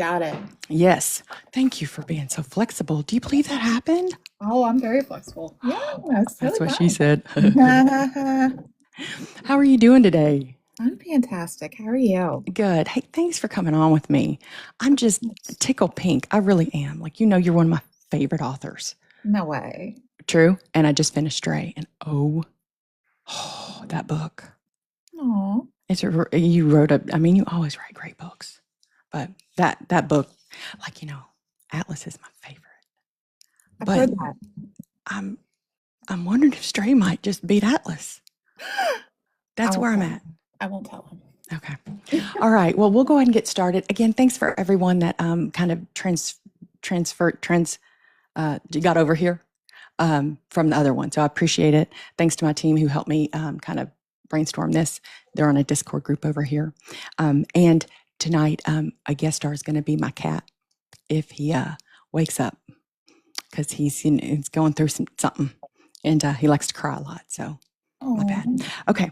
got it. Yes. Thank you for being so flexible. Do you believe that happened? Oh, I'm very flexible. Yeah, it's That's totally what she said. fine. How are you doing today? I'm fantastic. How are you? Good. Hey, thanks for coming on with me. I'm just tickled pink. I really am. Like, you're one of my favorite authors. No way. True. And I just finished Stray, and that book. Oh, You wrote you always write great books, but that book, like, Atlas is my favorite. I've But heard that. I'm wondering if Stray might just beat Atlas. That's where I'm at. I won't tell him. Okay. All right. Well, we'll go ahead and get started. Again, thanks for everyone that kind of got over here from the other one. So I appreciate it. Thanks to my team who helped me kind of brainstorm this. They're on a Discord group over here. And tonight, a guest star is going to be my cat if he wakes up, because he's going through something, and he likes to cry a lot. So my bad. Okay.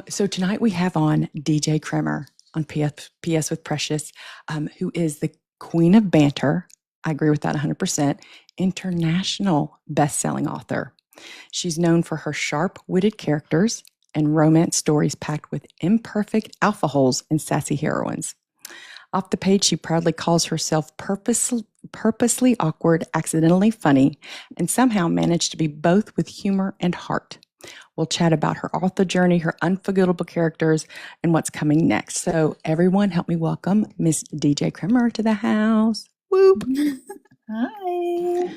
So tonight we have on DJ Krimmer on PS with Precious, who is the queen of banter. I agree with that 100%. International best-selling author. She's known for her sharp-witted characters and romance stories packed with imperfect alpha holes and sassy heroines. Off the page, she proudly calls herself purposely awkward, accidentally funny, and somehow managed to be both with humor and heart. We'll chat about her author journey, her unforgettable characters, and what's coming next. So everyone, help me welcome Miss DJ Krimmer to the house. Whoop. Hi.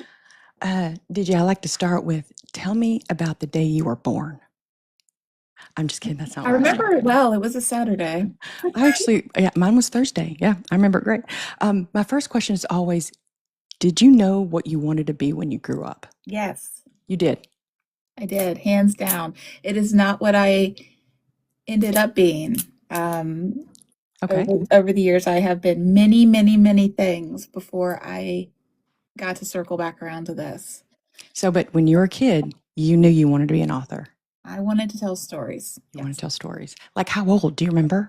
DJ, I like to start with, tell me about the day you were born. I'm just kidding. That's not I right. remember it well. It was a Saturday. Mine was Thursday. Yeah, I remember it great. My first question is always, did you know what you wanted to be when you grew up? Yes, You did. I did, hands down. It is not what I ended up being. Okay. Over the years, I have been many, many, many things before I got to circle back around to this. So, but when you were a kid, you knew you wanted to be an author. I wanted to tell stories. You want to tell stories. Like how old? Do you remember?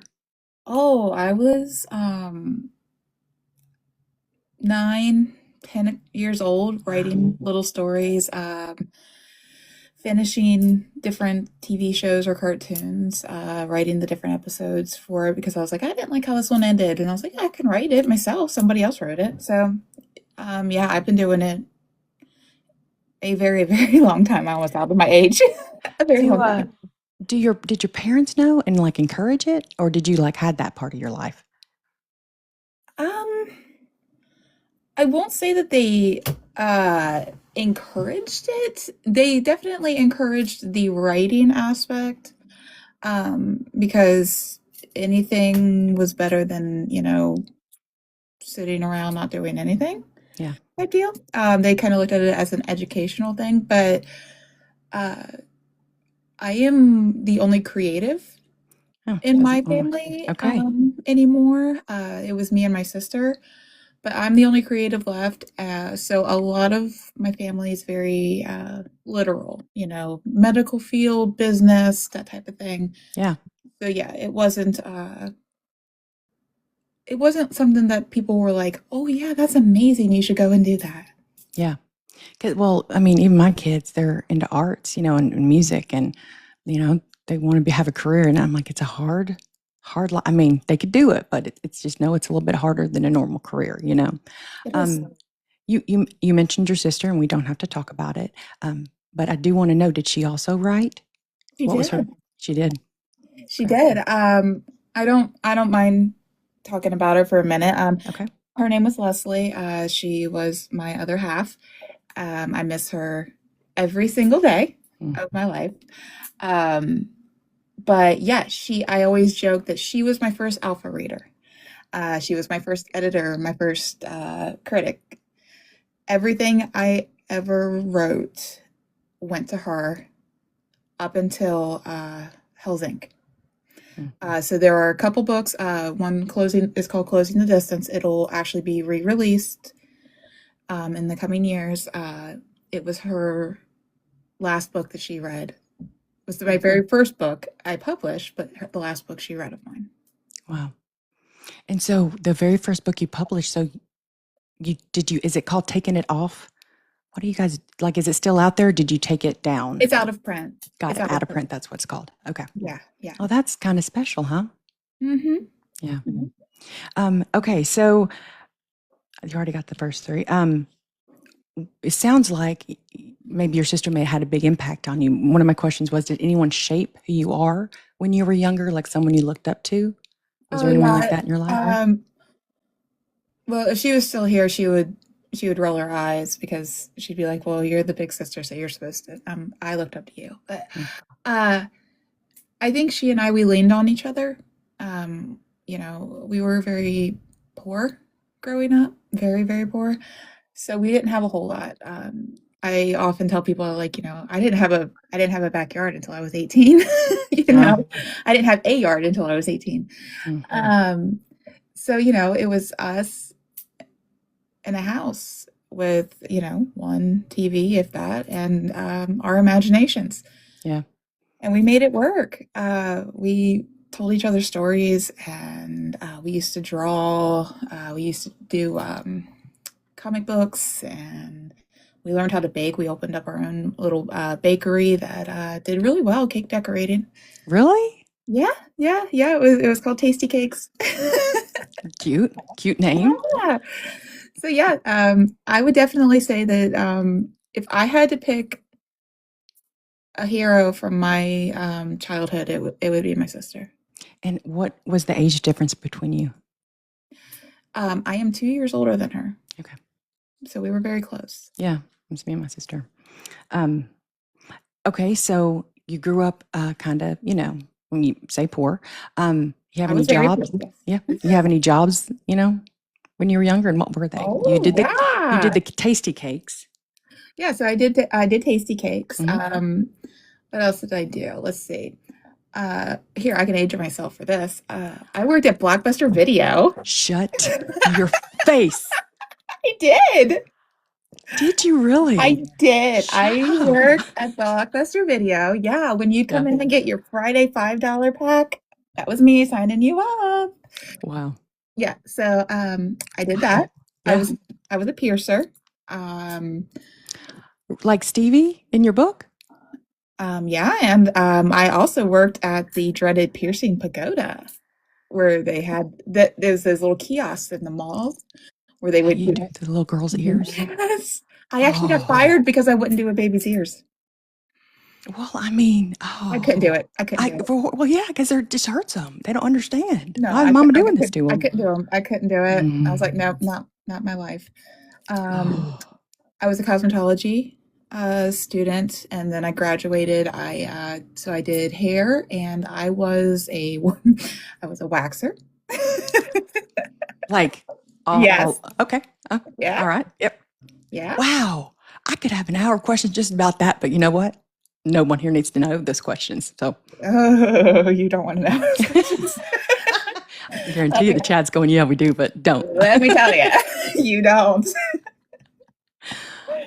Oh, I was 9, 10 years old, writing little stories, finishing different TV shows or cartoons, writing the different episodes for it because I was like, I didn't like how this one ended. And I was like, I can write it myself. Somebody else wrote it. So, yeah, I've been doing it a very, very long time. I almost outed my age. A very long time. Did your parents know and like encourage it, or did you like hide that part of your life? I won't say that they encouraged it. They definitely encouraged the writing aspect, because anything was better than, sitting around not doing anything. Yeah. Type deal. They kind of looked at it as an educational thing, but I am the only creative in my family anymore. It was me and my sister, but I'm the only creative left. So a lot of my family is very literal, medical field, business, that type of thing. Yeah. So yeah, it wasn't something that people were like, "Oh yeah, that's amazing. You should go and do that." Yeah. Well, I mean, even my kids, they're into arts, and music, and, they want to have a career. And I'm like, it's a hard life. I mean, they could do it, but it's just, it's a little bit harder than a normal career, It is. You mentioned your sister, and we don't have to talk about it. But I do want to know, did she also write? She did. She did. She did. I don't mind talking about her for a minute. Okay. Her name was Leslie. She was my other half. I miss her every single day of my life. But yeah, I always joke that she was my first alpha reader. She was my first editor, my first critic. Everything I ever wrote went to her up until Hell's Inc. So there are a couple books. One is called Closing the Distance. It'll actually be re-released in the coming years. It was her last book that she read. It was my very first book I published, but the last book she read of mine. Wow. And so the very first book you published, so is it called Taking It Off? What do you guys like? Is it still out there? Did you take it down? It's out of print. Got It's it. out Out of of print. print. That's what it's called. Okay. Yeah, yeah. Oh, that's kind of special, huh? Mm-hmm. Yeah. Mm-hmm. Okay. So you already got the first three. It sounds like maybe your sister may have had a big impact on you. One of my questions was, did anyone shape who you are when you were younger? Like someone you looked up to? Was Oh there anyone like yeah. that in your life? Well, if she was still here, she would roll her eyes because she'd be like, "Well, you're the big sister, so you're supposed to." I looked up to you, but uh, I think she and we leaned on each other. We were very poor growing up, very, very poor. So we didn't have a whole lot. I often tell people like, I didn't have a backyard until I was 18. Wow. I didn't have a yard until I was 18. Mhm. So, it was us in a house with, one TV, if that, and our imaginations. Yeah. And we made it work. We told each other stories, and we used to draw. We used to do comic books, and we learned how to bake. We opened up our own little bakery that did really well, cake decorating. Really? Yeah, yeah, yeah. It was called Tasty Cakes. Cute name. Yeah. So yeah, I would definitely say that if I had to pick a hero from my childhood, it would be my sister. And what was the age difference between you? I am 2 years older than her. Okay. So we were very close. Yeah, it's me and my sister. Okay, so you grew up kind of, when you say poor, you have I any was very jobs? poor. Yeah. You have any jobs, when you were younger, and what were they? You Oh, did yeah. the tasty cakes. Yeah, so I did Tasty Cakes. Mhm. What else did I do? Let's see. Here, I can age myself for this. I worked at Blockbuster Video. Shut your face. I did. Did you really? I did. Shut I up. worked at Blockbuster Video. Yeah, when you'd come Yeah. in and get your Friday $5 pack, that was me signing you up. Wow. Yeah, so I did Wow. that. I Yeah. was I was a piercer. Um, Like Stevie in your book? yeah, and I also worked at the dreaded Piercing Pagoda, where they had there's those little kiosks in the malls where they That would you do the little girl's ears? Yes. I actually got Oh. fired because I wouldn't do a baby's ears. Well, I mean, I couldn't do oh. it. I couldn't do it. Well, yeah, because it just hurts them. They don't understand. No, Why is mama doing this couldn't. to I them? couldn't do them. I couldn't do it. I was like, Mm. no, not my life. Um, Oh. I was a cosmetology student, and then I graduated. So I did hair, and I was a I was a waxer. Like, Yes. okay. Yeah. All right. Yep. Yeah. Wow. I could have an hour of questions just about that, but you know what? No one here needs to know those questions. So Oh, you don't want to know those questions. I can guarantee you the chat's going, yeah, we do, but don't. Let me tell you, you don't.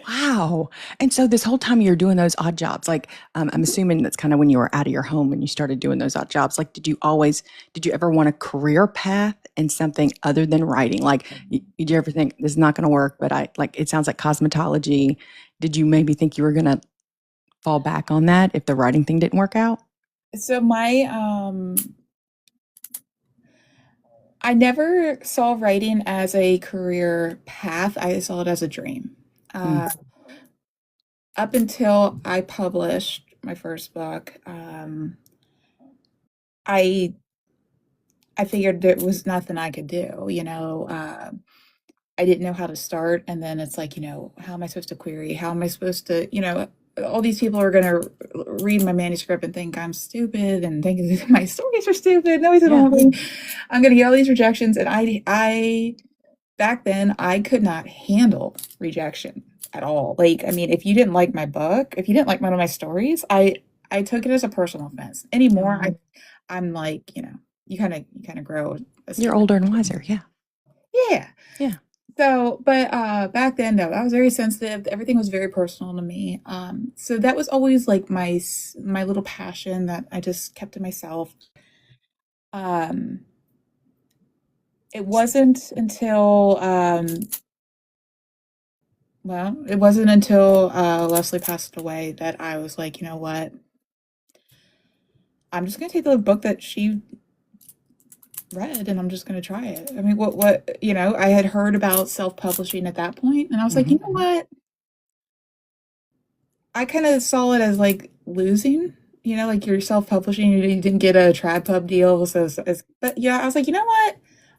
Wow. And so this whole time you're doing those odd jobs, like I'm assuming that's kind of when you were out of your home when you started doing those odd jobs. Like, did you ever want a career path in something other than writing? Like, did you ever think this is not going to work? But it sounds like cosmetology. Did you maybe think you were going to fall back on that if the writing thing didn't work out? So I never saw writing as a career path. I saw it as a dream. Mm. Up until I published my first book, I figured there was nothing I could do. I didn't know how to start, and then it's like, how am I supposed to query? How am I supposed to, all these people are gonna read my manuscript and think I'm stupid and think my stories are stupid. Nobody's gonna want me. I'm gonna get all these rejections, and I back then I could not handle rejection at all. Like, I mean, if you didn't like my book, if you didn't like one of my stories, I took it as a personal offense. Anymore, I'm like, you kind of grow. You're older and wiser. Yeah. Yeah. Yeah. So, but back then, no, I was very sensitive. Everything was very personal to me. So that was always like my little passion that I just kept to myself. Um, It wasn't until Leslie passed away that I was like, you know what? I'm just gonna take the book that she read and I'm just gonna try it. I mean, I had heard about self-publishing at that point, and I was like, you know what? I kind of saw it as like losing, like you're self-publishing, you didn't get a trad pub deal, but yeah, I was like, you know what?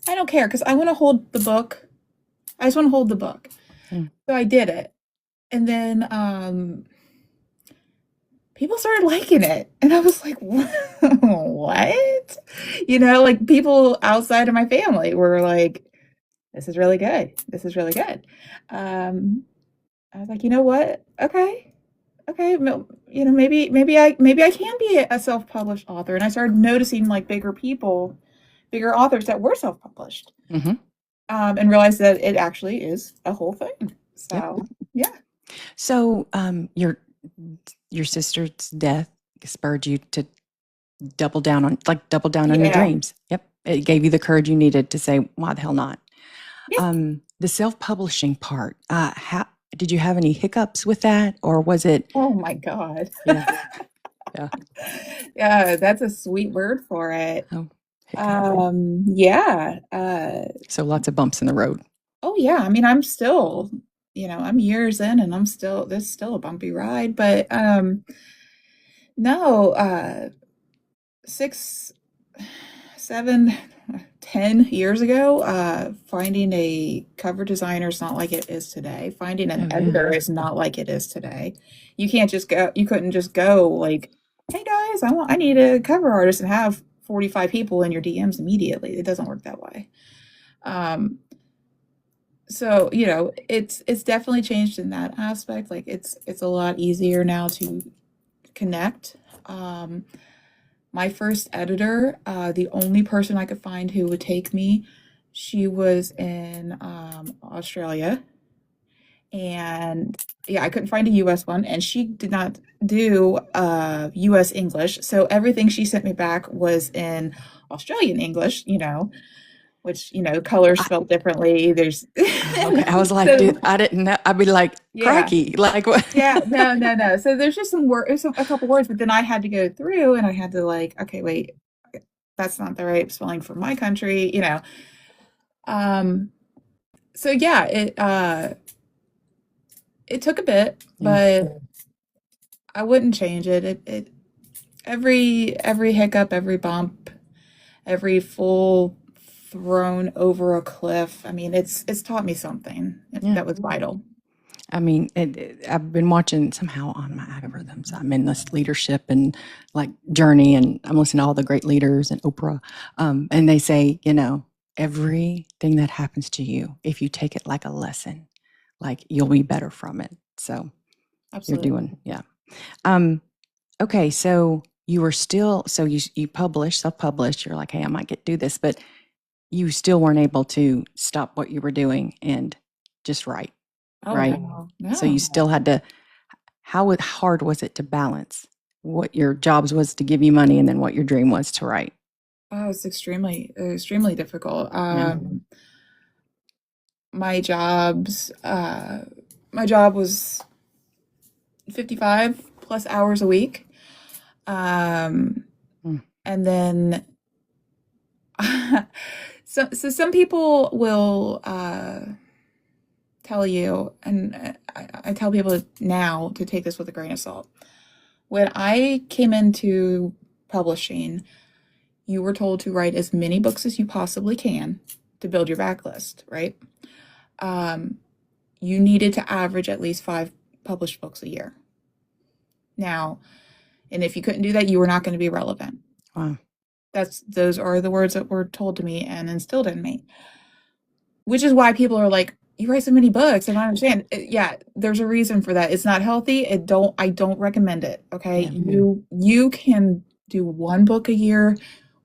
I don't care because I want to hold the book. I just want to hold the book. Mm. So I did it, and then people started liking it, and I was like, what? Like people outside of my family were like, this is really good. This is really good. I was like, you know what? Okay, maybe I can be a self-published author. And I started noticing like bigger authors that were self-published, and realized that it actually is a whole thing. So, yeah. So, your sister's death spurred you to double down on your dreams. Yep. It gave you the courage you needed to say, why the hell not? Yeah. The self-publishing part, how did you have any hiccups with that, or was it? Oh my God. Yeah. Yeah. Yeah, that's a sweet word for it. Oh, yeah. So lots of bumps in the road. Oh yeah. I mean, I'm still, I'm years in and this is still a bumpy ride, but no, 6, 7, 10 years ago, finding a cover designer is not like it is today. Finding an editor is not like it is today. You couldn't just go like, hey guys, I need a cover artist and have 45 people in your DMs immediately. It doesn't work that way. So, it's definitely changed in that aspect. Like it's a lot easier now to connect. My first editor, the only person I could find who would take me, she was in Australia. And yeah, I couldn't find a US one, and she did not do US English. So everything she sent me back was in Australian English, which, colors spelled differently. There's okay. I was like, dude, I didn't know. I'd be like, crikey, like what? Yeah, no. So there's just a couple words, but then I had to go through and I had to like, okay, wait, that's not the right spelling for my country, So yeah, it took a bit, but I wouldn't change it. Every hiccup, every bump, every full thrown over a cliff. I mean, it's taught me something that was vital. I mean, I've been watching somehow on my algorithms. I'm in this leadership and like journey, and I'm listening to all the great leaders and Oprah. And they say, everything that happens to you, if you take it like a lesson, like you'll be better from it. So Absolutely. You're doing, yeah. Okay, so you were still, so you published, self-published. You're like, hey, I might do this, but you still weren't able to stop what you were doing and just write. Oh, right? no. So you still had to, how hard was it to balance what your jobs was to give you money and then what your dream was to write? Oh, it's extremely difficult. My job was 55 plus hours a week. And then, so some people will tell you, and I tell people now to take this with a grain of salt. When I came into publishing, you were told to write as many books as you possibly can to build your backlist, right? You needed to average at least 5 published books a year. Now, and if you couldn't do that, you were not going to be relevant. Wow. Those are the words that were told to me and instilled in me. Which is why people are like, you write so many books, and I understand. Yeah, there's a reason for that. It's not healthy. I don't recommend it. Okay. Yeah. You can do 1 book a year,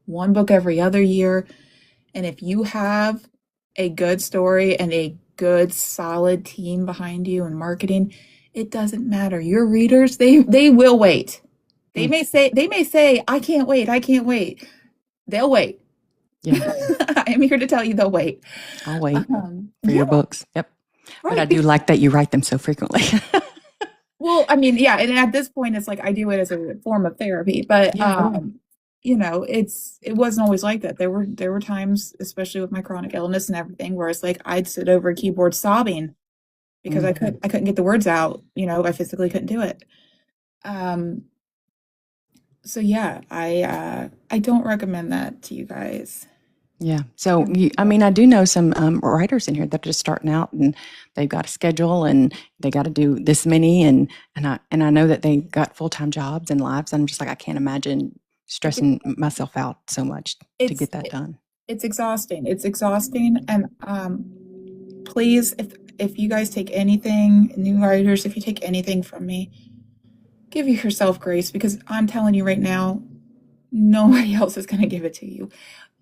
1 book every other year. And if you have a good story and a good solid team behind you and marketing, it doesn't matter. Your readers, they will wait. They may say, I can't wait. They'll wait. Yeah. I'm here to tell you they'll wait. I'll wait for Yeah, your books. Yep. But I right. do like that you write them so frequently. Well, I mean, yeah, and at this point, it's like I do it as a form of therapy, but Yeah. it wasn't always like that. There were times, especially with my chronic illness and everything, where it's like I'd sit over a keyboard sobbing because I couldn't get the words out. I physically couldn't do it. Um, so yeah, I don't recommend that to you guys. Yeah. So, I mean, I do know some writers in here that are just starting out and they've got a schedule and they got to do this many and I know that they got full-time jobs and lives. I'm just like, I can't imagine stressing myself out so much to It's get that done. it's exhausting. It's exhausting, and please, if you guys take anything, new writers, if you take anything from me, give yourself grace because I'm telling you right now, nobody else is going to give it to you.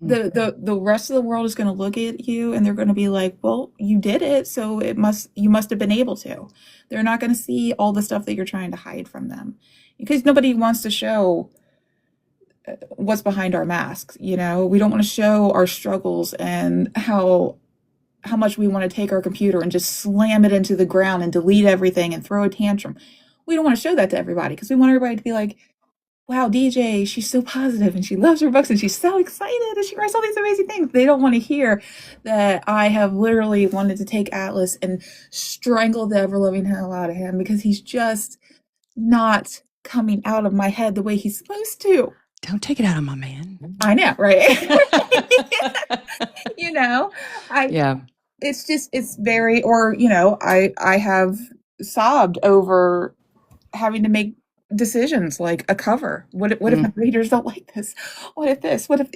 The rest of the world is going to look at you and they're going to be like, well, you did it, so you must have been able to. They're not going to see all the stuff that you're trying to hide from them because nobody wants to show what's behind our masks. We don't want to show our struggles and how much we want to take our computer and just slam it into the ground and delete everything and throw a tantrum. We don't want to show that to everybody because we want everybody to be like, wow, DJ, she's so positive and she loves her books and she's so excited and she writes all these amazing things. They don't want to hear that I have literally wanted to take Atlas and strangle the ever loving hell out of him because he's just not coming out of my head the way he's supposed to. Don't take it out of my man. I know, right? Yeah. It's very, or, I have sobbed over having to make decisions like a cover. What if my readers don't like this? What if this? What if,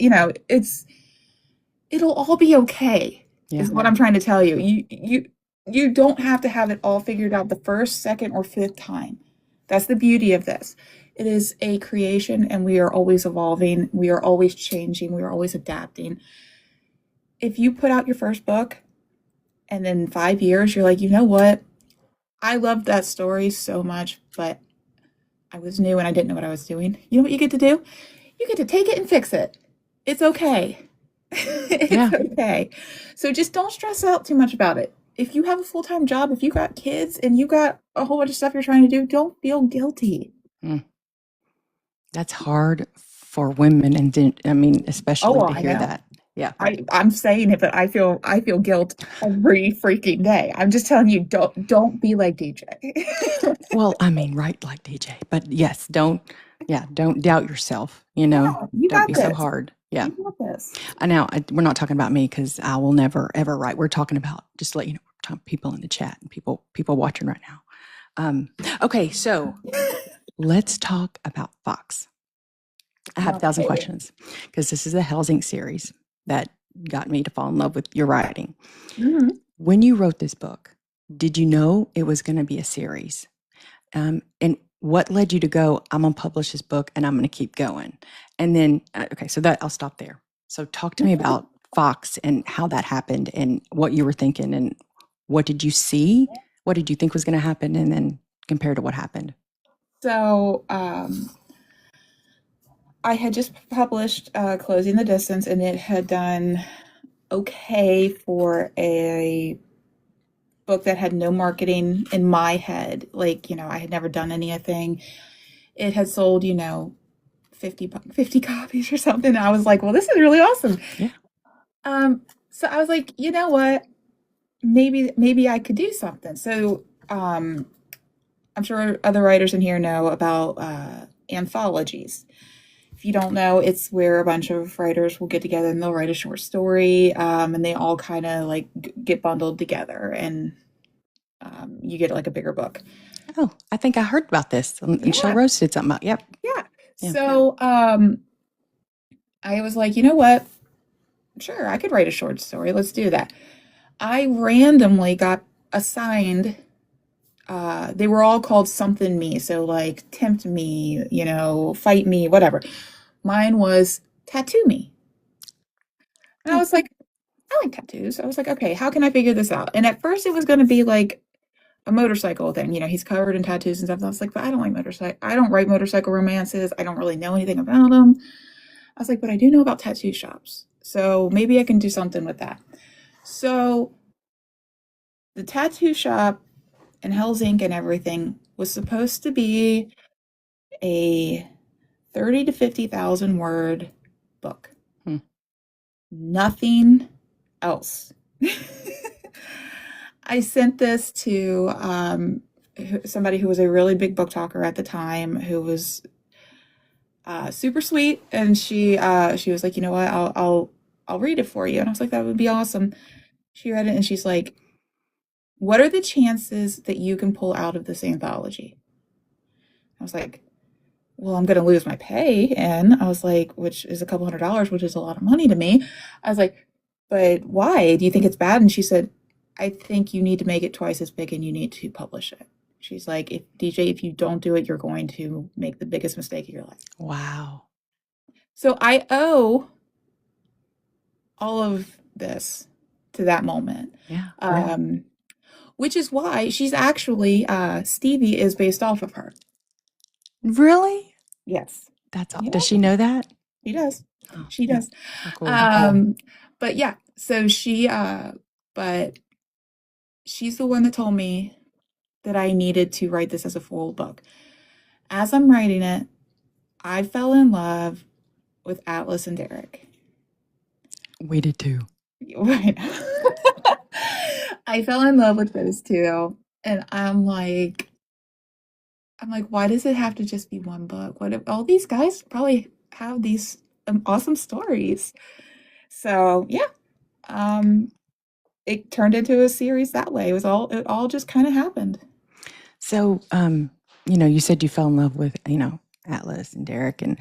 it'll all be okay. Yeah. Is what I'm trying to tell you. You don't have to have it all figured out the first, second, or fifth time. That's the beauty of this. It is a creation and we are always evolving. We are always changing. We are always adapting. If you put out your first book and then 5 years, you're like, you know what? I loved that story so much, but I was new and I didn't know what I was doing. You know what you get to do? You get to take it and fix it. It's okay. It's okay. So just don't stress out too much about it. If you have a full-time job, if you got kids and you got a whole bunch of stuff you're trying to do, don't feel guilty. That's hard for women, and I mean, especially to hear that. Yeah, I'm saying it, but I feel guilt every freaking day. I'm just telling you, don't be like DJ. Well, I mean, right, like DJ, but yes, don't doubt yourself. No, you don't got be this. so hard. Yeah, You got this. Now we're not talking about me because I will never ever write. We're talking about just to let you know, we're talking people in the chat and people watching right now. Okay, so let's talk about Fox. I have 1,000 questions because this is a Hell's Ink series that got me to fall in love with your writing. Mm-hmm. When you wrote this book, did you know it was going to be a series? And what led you to go, I'm going to publish this book and I'm going to keep going? And then, okay, so I'll stop there. So talk to me about Fox and how that happened and what you were thinking and what did you see? What did you think was going to happen? And then compared to what happened? So, I had just published Closing the Distance, and it had done okay for a book that had no marketing in my head. Like, I had never done anything. It had sold, 50 copies or something. And I was like, well, this is really awesome. Yeah. So I was like, you know what? Maybe I could do something. So I'm sure other writers in here know about anthologies. If you don't know, it's where a bunch of writers will get together and they'll write a short story, and they all kind of like get bundled together, and you get like a bigger book. Oh, I think I heard about this. Michelle Rose did something about. Yep. Yeah. So I was like, you know what? Sure, I could write a short story. Let's do that. I randomly got assigned. They were all called something me. So like tempt me, fight me, whatever. Mine was tattoo me. And I was like, I like tattoos. I was like, okay, how can I figure this out? And at first it was going to be like a motorcycle thing. He's covered in tattoos and stuff. And I was like, but I don't like motorcycle. I don't write motorcycle romances. I don't really know anything about them. I was like, but I do know about tattoo shops. So maybe I can do something with that. So the tattoo shop and Hell's Ink and everything was supposed to be a 30 to 50,000 word book. Nothing else. I sent this to somebody who was a really big book talker at the time, who was super sweet, and she was like, you know what, I'll read it for you, and I was like, that would be awesome. She read it, and she's like, what are the chances that you can pull out of this anthology? I was like, well, I'm going to lose my pay. And I was like, which is a couple $100, which is a lot of money to me. I was like, but why? Do you think it's bad? And she said, I think you need to make it twice as big and you need to publish it. She's like, if you don't do it, you're going to make the biggest mistake of your life. Wow. So I owe all of this to that moment. Yeah. Which is why she's actually, Stevie is based off of her. Really? Yes. That's all. Yeah. Does she know that? She does. Oh, She does. how cool. But yeah, so but she's the one that told me that I needed to write this as a full book. As I'm writing it, I fell in love with Atlas and Derek. We did too. Right. I fell in love with those two, and I'm like, why does it have to just be one book? What if all these guys probably have these awesome stories? So yeah, it turned into a series that way. It all just kind of happened. So, you said you fell in love with, Atlas and Derek, and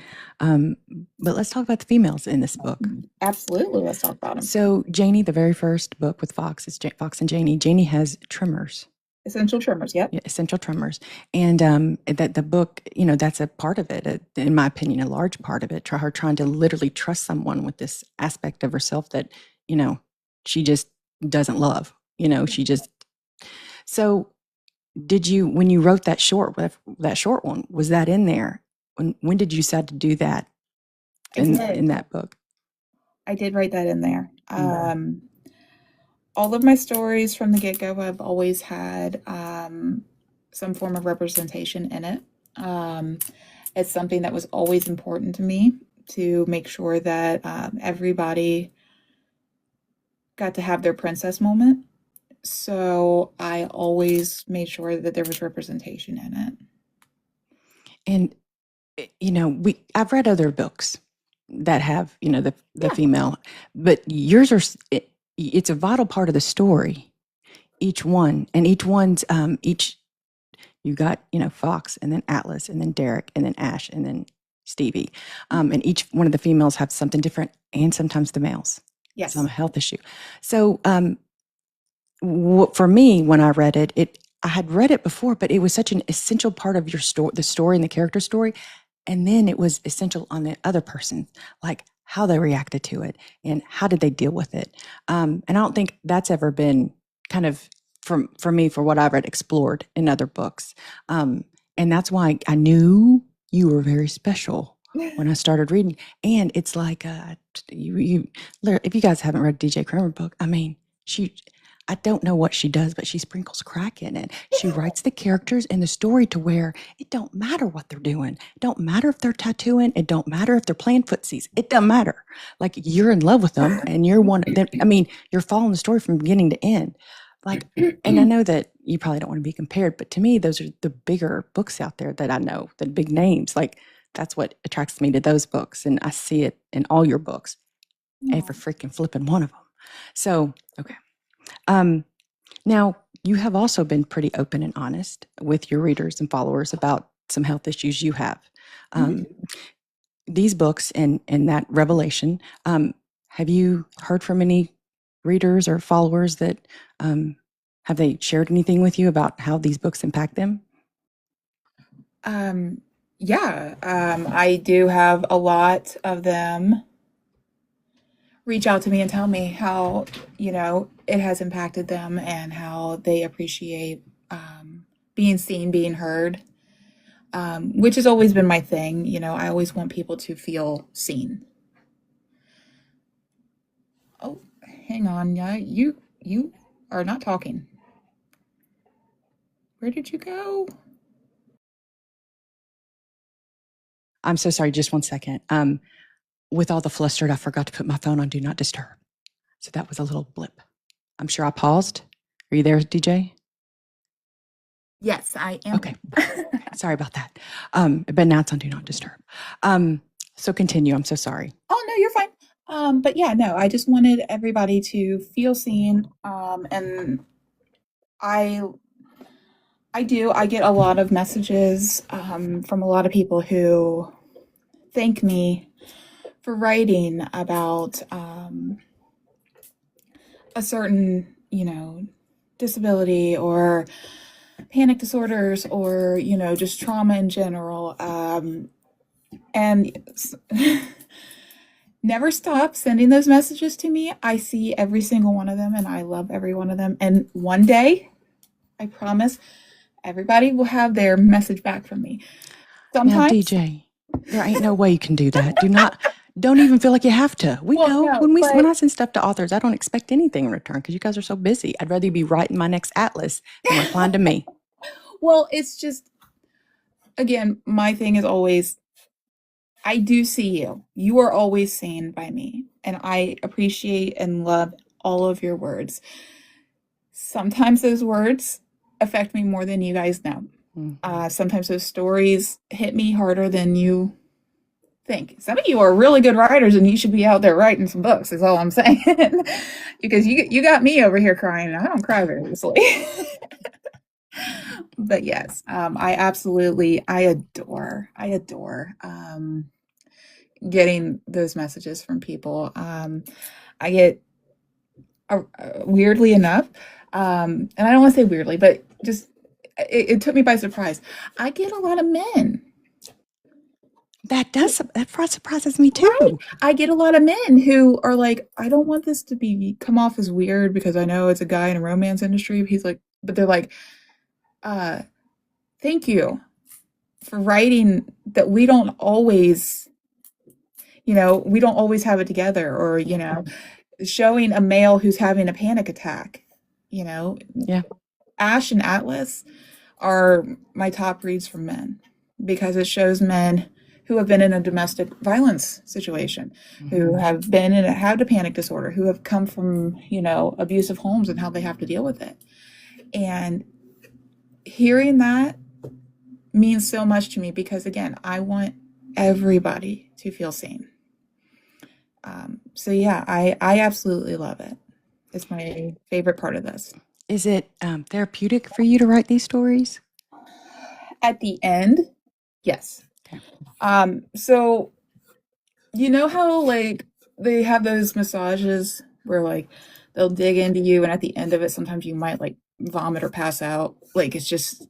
but let's talk about the females in this book. Absolutely, let's talk about them. So, Janie, the very first book with Fox is Fox and Janie. Janie has tremors. Essential tremors, yep. Yeah, essential tremors, and that the book, that's a part of it. In my opinion, a large part of it. Her trying to literally trust someone with this aspect of herself that she just doesn't love. She just. So, did you, when you wrote that short one, was that in there? When did you decide to do that in that book? I did write that in there. All of my stories from the get-go have always had some form of representation in it. It's something that was always important to me, to make sure that everybody got to have their princess moment. So I always made sure that there was representation in it. And I've read other books that have the female, but yours it's a vital part of the story. Each one, and each one's you got Fox, and then Atlas, and then Derek, and then Ash, and then Stevie, and each one of the females have something different, and sometimes the males, some health issue. So for me, when I read it, I had read it before, but it was such an essential part of your story, the story and the character story. And then it was essential on the other person, like how they reacted to it and how did they deal with it. And I don't think that's ever been kind of, for me, for what I've read, explored in other books. And that's why I knew you were very special when I started reading. And it's like, if you guys haven't read DJ Krimmer book, I mean, I don't know what she does, but she sprinkles crack in it. She writes the characters and the story to where it don't matter what they're doing. It don't matter if they're tattooing. It don't matter if they're playing footsies. It doesn't matter. Like, you're in love with them, and you're one. I mean, you're following the story from beginning to end. Like, and I know that you probably don't want to be compared, but to me, those are the bigger books out there that I know, the big names. Like, that's what attracts me to those books, and I see it in all your books. And for freaking flipping one of them. So, okay. Now, you have also been pretty open and honest with your readers and followers about some health issues you have. These books and that revelation, have you heard from any readers or followers that have they shared anything with you about how these books impact them? Yeah, I do have a lot of them reach out to me and tell me how, it has impacted them and how they appreciate being seen, being heard, which has always been my thing. I always want people to feel seen. Oh, hang on. Yeah, you are not talking. Where did you go? I'm so sorry. Just one second. With all the flustered, I forgot to put my phone on Do Not Disturb. So that was a little blip. I'm sure I paused. Are you there, DJ? Yes, I am. Okay. Sorry about that. But now it's on Do Not Disturb. So continue. I'm so sorry. Oh, no, you're fine. But yeah, no, I just wanted everybody to feel seen. And I I get a lot of messages from a lot of people who thank me for writing about a certain, disability or panic disorders or, just trauma in general. And never stop sending those messages to me. I see every single one of them and I love every one of them. And one day, I promise, everybody will have their message back from me. Now, Sometimes. DJ, there ain't no way you can do that. Don't even feel like you have to. We Well, know no, when I send stuff to authors, I don't expect anything in return because you guys are so busy. I'd rather you be writing my next atlas than replying to me. Well, it's just, again, my thing is always, I do see you. You are always seen by me, and I appreciate and love all of your words. Sometimes those words affect me more than you guys know. Sometimes those stories hit me harder than you think. Some of you are really good writers, and you should be out there writing some books. Is all I'm saying. Because you got me over here crying, and I don't cry very easily. But yes, I adore getting those messages from people. I get weirdly enough, and I don't want to say weirdly, but just it took me by surprise. I get a lot of men. That surprises me too. Right. I get a lot of men who are like, I don't want this to come off as weird because I know it's a guy in a romance industry. But they're like, thank you for writing that we don't always, we don't always have it together, or, showing a male who's having a panic attack, Yeah. Ash and Atlas are my top reads for men because it shows men who have been in a domestic violence situation, who have had a panic disorder, who have come from, abusive homes and how they have to deal with it. And hearing that means so much to me because, again, I want everybody to feel seen. So yeah, I absolutely love it. It's my favorite part of this. Is it therapeutic for you to write these stories? At the end, yes. Okay. So you know how like they have those massages where like they'll dig into you, and at the end of it, sometimes you might like vomit or pass out. Like it's just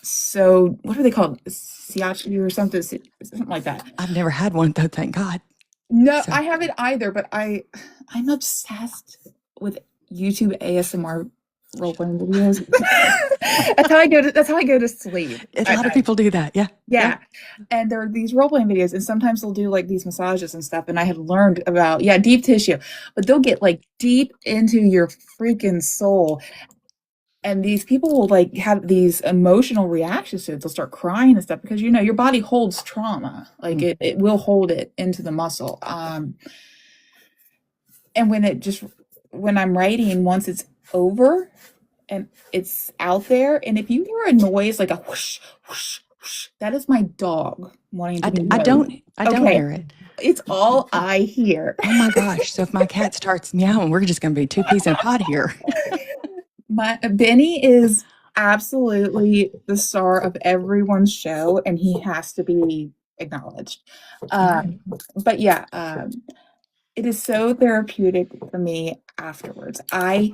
so, what are they called? Siachi or something like that. I've never had one though, thank God. No, So- I haven't either, but I'm obsessed with YouTube ASMR role playing videos. That's how I go to sleep. A lot of people do that. Yeah. Yeah. And there are these role playing videos, and sometimes they'll do like these massages and stuff. And I had learned about, deep tissue, but they'll get like deep into your freaking soul. And these people will like have these emotional reactions to it. They'll start crying and stuff because, your body holds trauma. Like it will hold it into the muscle. And when I'm writing, once it's over and it's out there, and if you hear a noise like a whoosh, whoosh, whoosh, that is my dog wanting to be moved. I don't hear it. It's all I hear. Oh my gosh. So if my cat starts meowing, we're just going to be two peas in a pod here. Benny is absolutely the star of everyone's show, and he has to be acknowledged. But yeah, it is so therapeutic for me afterwards. I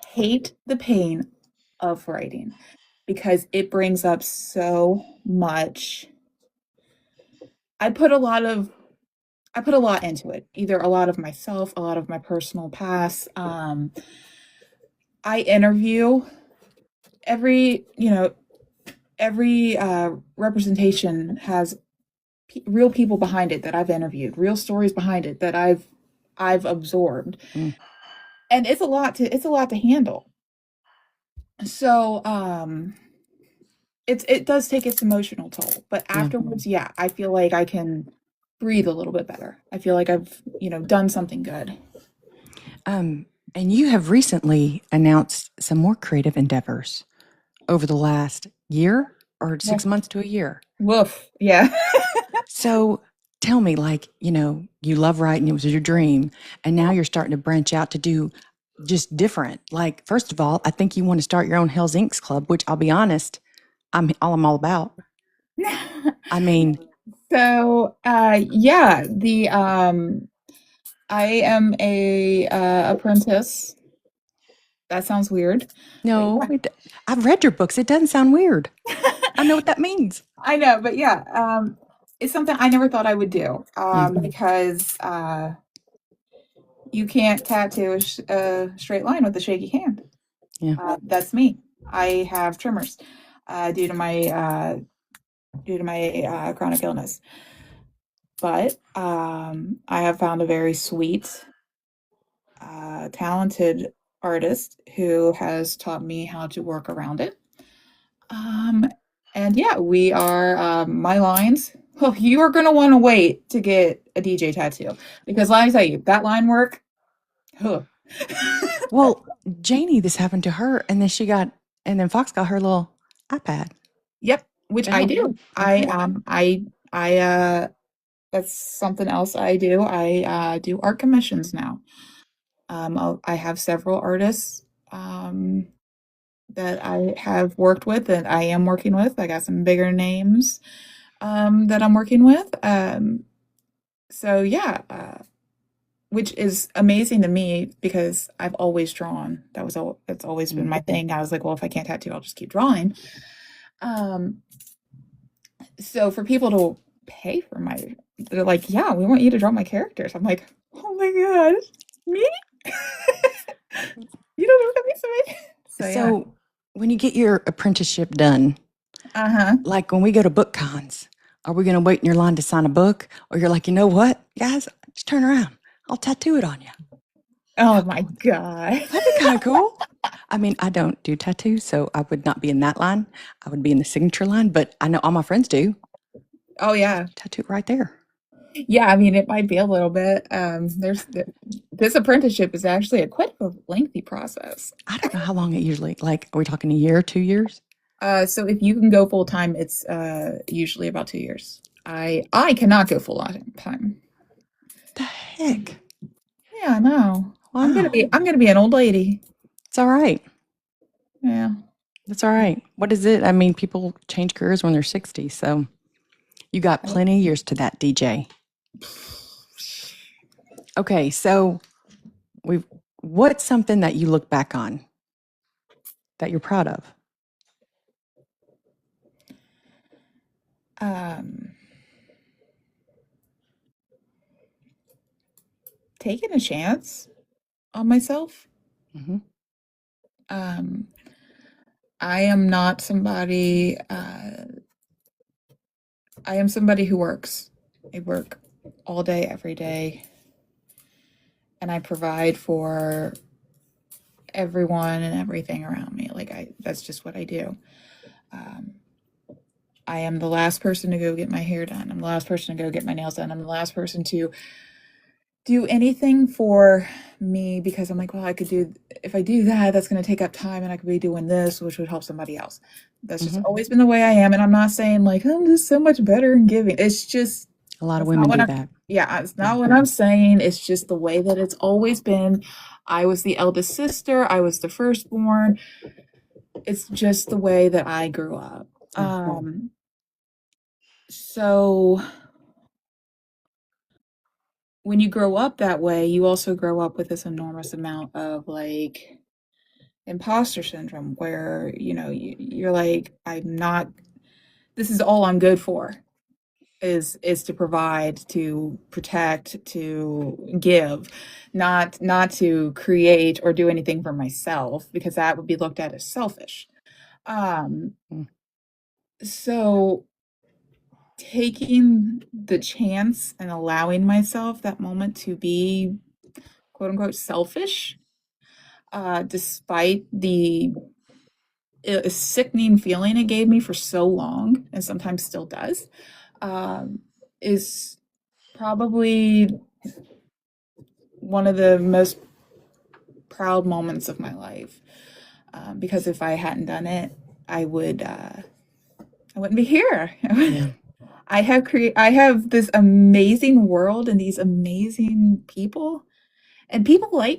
hate the pain of writing because it brings up so much. I put a lot into it, either a lot of myself, a lot of my personal past. I interview every representation has real people behind it that I've interviewed, real stories behind it that I've I've absorbed. Mm. And it's a lot to handle. So, it does take its emotional toll, but Yeah. afterwards, yeah, I feel like I can breathe a little bit better. I feel like I've, done something good. And you have recently announced some more creative endeavors over the last year or 6 months to a year. Woof. Yeah. So tell me, like, you love writing, it was your dream, and now you're starting to branch out to do just different. Like, first of all, I think you want to start your own Hell's Inks club, which I'll be honest, I'm all about. I mean, So, yeah, the I am a apprentice. That sounds weird, but no, yeah. I've read your books. It doesn't sound weird. I know what that means. I know, but yeah, it's something I never thought I would do, Yeah, because you can't tattoo a straight line with a shaky hand. yeah. That's me. I have tremors due to my chronic illness. But I have found a very sweet, talented artist who has taught me how to work around it. Um, and yeah, we are my lines. Oh, you are going to want to wait to get a DJ tattoo because let me tell you, that line work. Huh. Well, Janie, this happened to her, and then Fox got her little iPad Yep, which to I help. do. Mhm. That's something else I do. I do art commissions now. I have several artists that I have worked with and I am working with. I got some bigger names that I'm working with. So yeah, which is amazing to me because I've always drawn. That's always been Mm. my thing. I was like, well, if I can't tattoo, I'll just keep drawing. Um, so for people to pay for they're like, yeah, we want you to draw my characters. I'm like, oh my gosh, me? You don't know what that means to me? So yeah. So, when you get your apprenticeship done, Uh-huh. like when we go to book cons, are we going to wait in your line to sign a book? Or you're like, you know what, guys, just turn around. I'll tattoo it on you. Oh my god. That'd be kind of cool. I mean, I don't do tattoos, so I would not be in that line. I would be in the signature line, but I know all my friends do. Oh yeah. Tattoo right there. Yeah, I mean, it might be a little bit. This apprenticeship is actually a quite a lengthy process. I don't know how long it usually, like, are we talking a year, 2 years? So if you can go full time, it's usually about 2 years. I cannot go full time. The heck? Yeah, I know. Wow. I'm gonna be an old lady. It's all right. Yeah. That's all right. What is it? I mean, people change careers when they're 60, so you got plenty of years to that, DJ. Okay, so we've what's something that you look back on that you're proud of? Um, taking a chance on myself. Hmm. Um, I am not somebody. I am somebody who works. I work all day, every day, and I provide for everyone and everything around me. That's just what I do. Um, I am the last person to go get my hair done. I'm the last person to go get my nails done. I'm the last person to do anything for me because I'm like, well, I could do, if I do that, that's going to take up time and I could be doing this, which would help somebody else. That's just Hmm. always been the way I am. And I'm not saying like, I'm just so much better in giving. It's just, A lot of that's not women what do I'm, that. yeah, it's Yeah. not what I'm saying. It's just the way that it's always been. I was the eldest sister. I was the firstborn. It's just the way that I grew up. Yeah. So when you grow up that way, you also grow up with this enormous amount of like imposter syndrome where, you're like, I'm not, this is all I'm good for is to provide, to protect, to give, not to create or do anything for myself because that would be looked at as selfish. Um, Mm. so taking the chance and allowing myself that moment to be quote unquote selfish, despite the sickening feeling it gave me for so long, and sometimes still does, is probably one of the most proud moments of my life. Because if I hadn't done it, I wouldn't be here. Yeah. I have this amazing world and these amazing people, and people I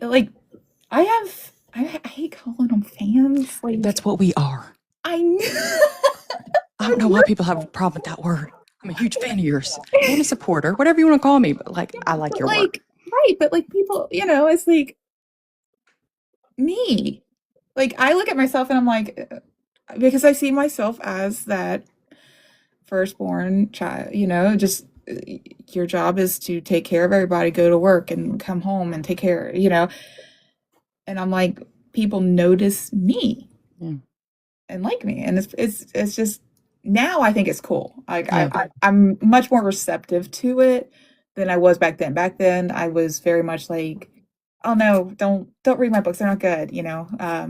hate calling them fans. Like, That's what we are. I I don't know why people have a problem with that word. I'm a huge fan of yours and a supporter, whatever you want to call me, but like, I like your work. right, but like people, it's like me. Like, I look at myself and I'm like, because I see myself as that firstborn child, just your job is to take care of everybody, go to work and come home and take care, and I'm like, people notice me and like me, and it's just, now I think it's cool. Like, I'm much more receptive to it than I was back then. Back then I was very much like, oh no, don't read my books, they're not good.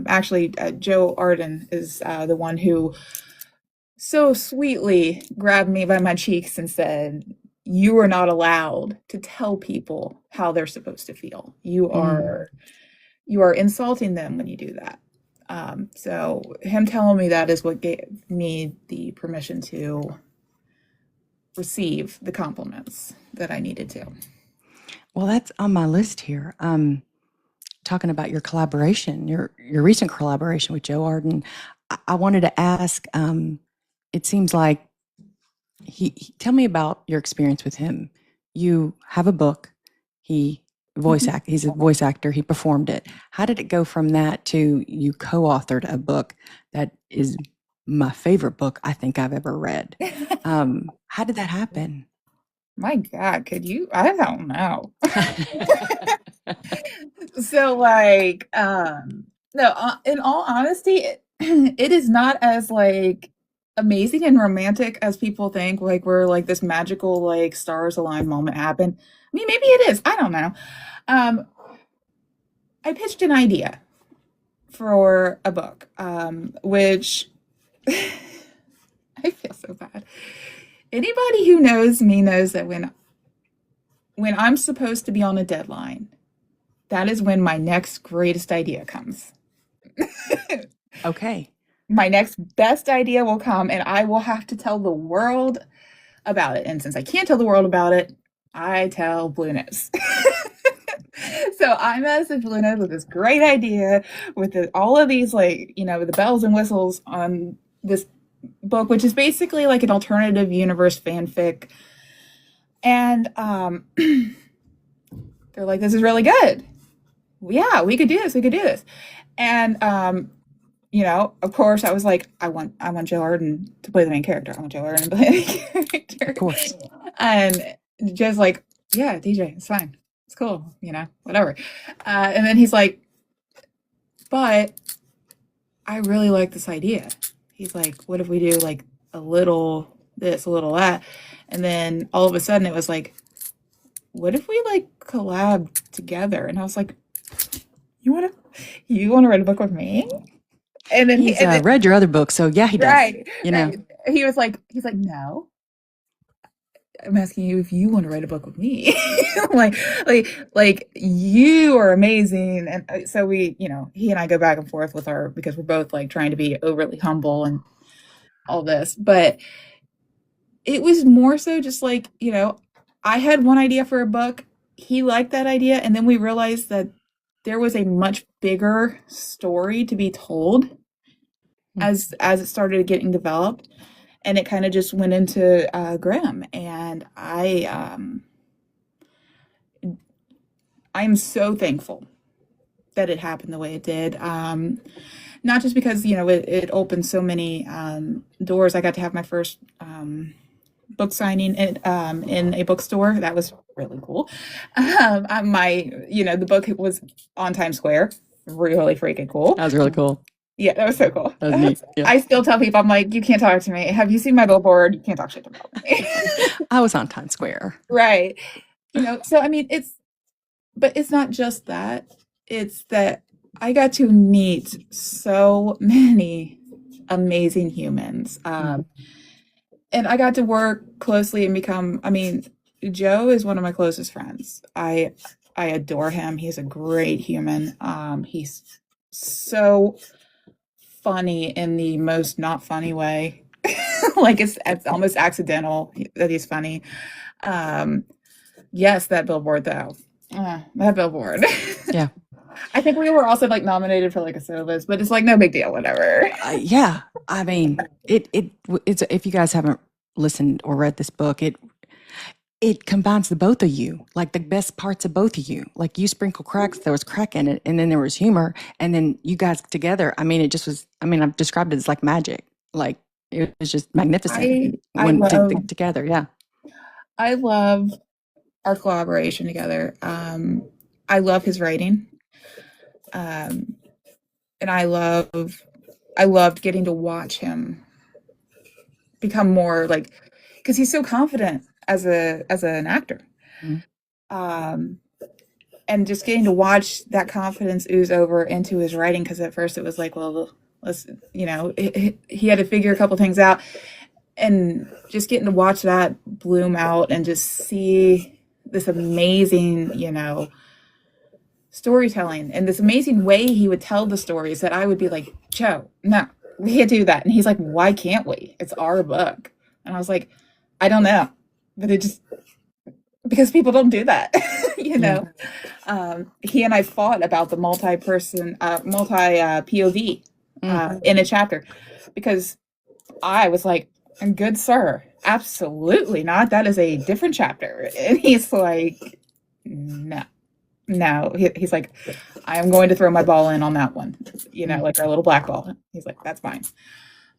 Actually, Joe Arden is the one who so sweetly grabbed me by my cheeks and said, you are not allowed to tell people how they're supposed to feel. You are insulting them when you do that. So him telling me that is what gave me the permission to receive the compliments that I needed to. Well, that's on my list here. Talking about your collaboration, your recent collaboration with Joe Arden, I wanted to ask, it seems like tell me about your experience with him. You have a book. He's a voice actor. He performed it. How did it go from that to you co-authored a book that is my favorite book I think I've ever read? How did that happen? My God, could you? I don't know. So, like, no, in all honesty, it is not as like amazing and romantic as people think. Like, where like this magical like stars align moment happened. I mean, maybe it is. I don't know. I pitched an idea for a book, which I feel so bad. Anybody who knows me knows that when I'm supposed to be on a deadline, that is when my next greatest idea comes. Okay. My next best idea will come, and I will have to tell the world about it. And since I can't tell the world about it, I tell Blue Nose. So I messaged Blue Nose with this great idea, with all of these, like, the bells and whistles on this book, which is basically like an alternative universe fanfic. And they're like, this is really good. Yeah, we could do this. We could do this. And of course, I was like, I want Joe Arden to play the main character. I want Joe Arden to play the main character. Of course. And Joe's like, yeah, DJ, it's fine. It's cool, whatever. And then he's like, but I really like this idea. He's like, what if we do like a little this, a little that? And then all of a sudden it was like, what if we like collab together? And I was like, you want to write a book with me? And then he's read your other book, so yeah, he does. Right. He's like, no. I'm asking you if you want to write a book with me. like you are amazing. And so we, he and I go back and forth because we're both like trying to be overly humble and all this. But it was more so just like, I had one idea for a book. He liked that idea. And then we realized that there was a much bigger story to be told as it started getting developed. And it kind of just went into Graham. And I'm so thankful that it happened the way it did. Not just because, it opened so many doors. I got to have my first book signing in a bookstore. That was really cool. The book was on Times Square. Really freaking cool. That was really cool. Yeah, that was so cool. That was neat. Yeah. I still tell people, I'm like, you can't talk to me. Have you seen my billboard? You can't talk shit about me. I was on Times Square. Right. So, I mean, but it's not just that. It's that I got to meet so many amazing humans. And I got to work closely and become, I mean, Joe is one of my closest friends. I adore him. He's a great human. He's so funny in the most not funny way. Like it's almost accidental that he's funny. Um, yes, that billboard though. That billboard. Yeah. I think we were also like nominated for like a soloist, but it's like no big deal, whatever. Yeah. I mean, it's if you guys haven't listened or read this book, it combines the both of you, like the best parts of both of you. Like you sprinkle cracks, there was crack in it, and then there was humor, and then you guys together. I mean, it just was. I mean, I've described it as like magic. Like it was just magnificent I when love together. Yeah. I love our collaboration together. I love his writing. And I loved getting to watch him become more like, because he's so confident as an actor. Um, and just getting to watch that confidence ooze over into his writing, because at first it was like, well, let's, he had to figure a couple things out, and just getting to watch that bloom out and just see this amazing, storytelling and this amazing way he would tell the stories, that I would be like, Joe, no, we can't do that. And he's like, why can't we? It's our book. And I was like, I don't know, but it just, because people don't do that, He and I fought about the multi POV in a chapter, because I was like, good sir, absolutely not. That is a different chapter. And he's like, no, he's like, I am going to throw my ball in on that one, like our little black ball. He's like, that's fine.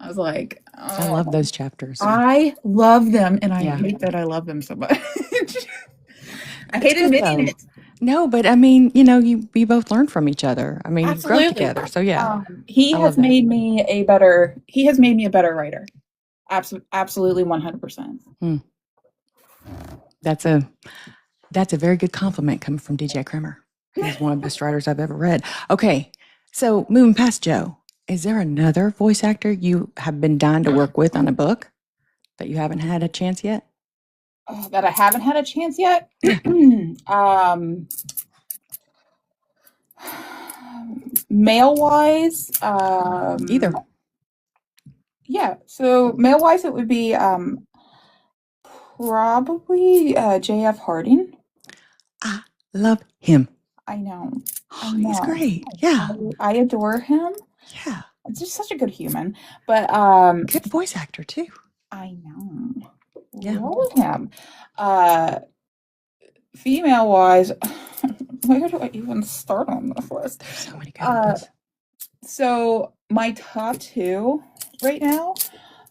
I was like, I love those chapters. I love them, and I hate that I love them so much. I hate admitting it. No, but I mean, we both learn from each other. I mean, you grow together. So yeah, he has made me a better writer. Absolutely 100%. That's a very good compliment coming from DJ Krimmer. He's one of the best writers I've ever read. Okay, so moving past Joe, is there another voice actor you have been dying to work with on a book that you haven't had a chance yet? That I haven't had a chance yet? Male-wise, either. Yeah, so male-wise, it would be probably J.F. Harding. I love him. I know. He's great. Yeah. I adore him. Yeah. It's just such a good human. But good voice actor too. I know. Yeah. Love him. Female wise, where do I even start on this list? There's so many good ones. So my top two right now,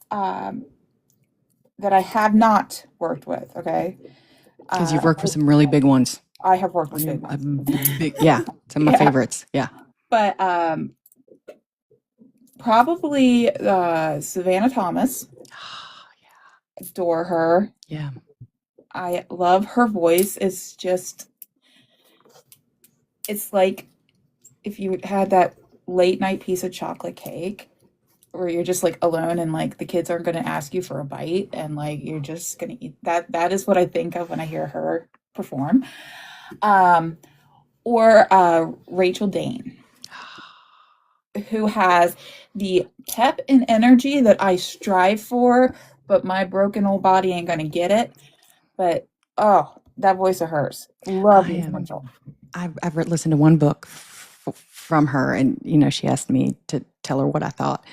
that I have not worked with, okay? Because you've worked with some really big ones. I have worked with big ones. Some of my favorites. Yeah. But probably Savannah Thomas. Yeah. Adore her. Yeah. I love her voice. It's like if you had that late night piece of chocolate cake where you're just like alone, and like the kids aren't going to ask you for a bite, and like you're just going to eat that. That is what I think of when I hear her perform. Or Rachel Dane, who has the pep and energy that I strive for, but my broken old body ain't going to get it. But that voice of hers, love Rachel. I've listened to one book from her, and she asked me to tell her what I thought,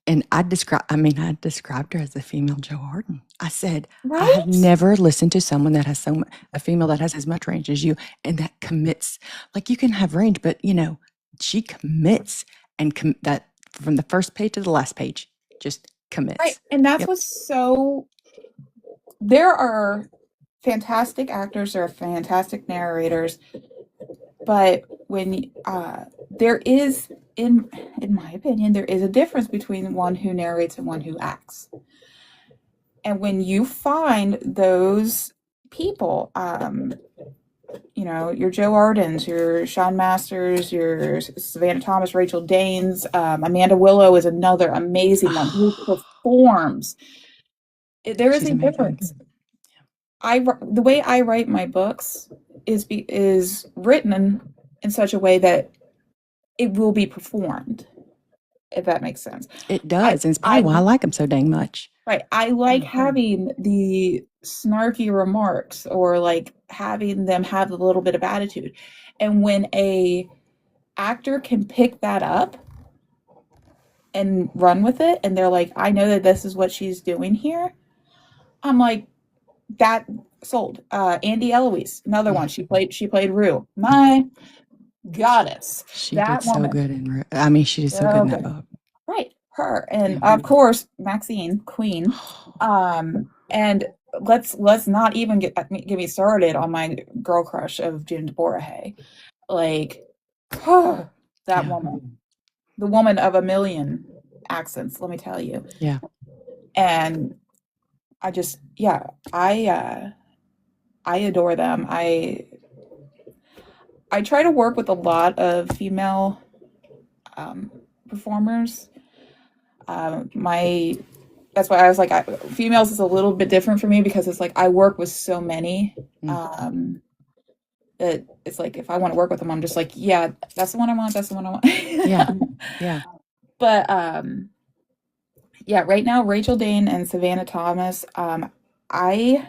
and I described her as a female Joe Harden. I said, right? I have never listened to someone that has a female that has as much range as you, and that commits. Like, you can have range, but she commits, and that from the first page to the last page, just commits. Right, and that's what's so. There are fantastic actors, there are fantastic narrators, but when there is, in my opinion, there is a difference between one who narrates and one who acts. And when you find those people, your Joe Ardens, your Sean Masters, your Savannah Thomas, Rachel Danes, Amanda Willow is another amazing one who performs. There is She's a amazing. difference. The way I write my books is written in such a way that it will be performed, if that makes sense. It does, and it's probably why I like them so dang much. Right. I like having the snarky remarks or like having them have a little bit of attitude. And when a actor can pick that up and run with it, and they're like, I know that this is what she's doing here, I'm like, that sold. Andy Eloise, another one. She played Rue. My goddess. She That did so woman. good she did so good in that book. Right. Her. And of course, Maxine, Queen. And let's not even get me started on my girl crush of June DeBorahay. Like, that woman. The woman of a million accents, let me tell you. Yeah. And I just, I adore them. I try to work with a lot of female performers. That's why I was like, females is a little bit different for me because it's like I work with so many. That it's like if I want to work with them, I'm just like, yeah, that's the one I want. That's the one I want. Yeah. But right now, Rachel Dane and Savannah Thomas, I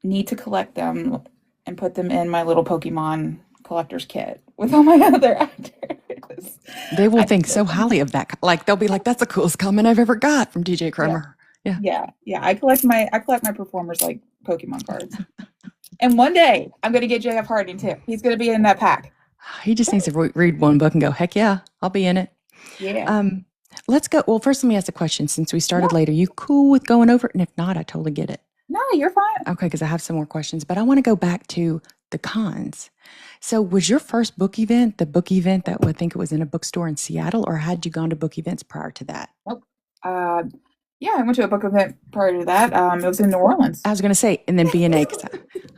need to collect them and put them in my little Pokemon collector's kit with all my other actors. They will think so highly of that. Like they'll be like, "That's the coolest comment I've ever got from DJ Krimmer." Yeah. I collect my performers like Pokemon cards. And one day I'm going to get JF Harding too. He's going to be in that pack. He just needs to read one book and go, "Heck yeah, I'll be in it." Yeah. Let's go. Well, first let me ask a question. Since we started late, are you cool with going over it? And if not, I totally get it. No, you're fine. Okay, because I have some more questions, but I want to go back to the cons. So was your first book event the book event that I think it was in a bookstore in Seattle, or had you gone to book events prior to that? Nope. Yeah, I went to a book event prior to that. It was in New Orleans. I was going to say, and then B&A, because I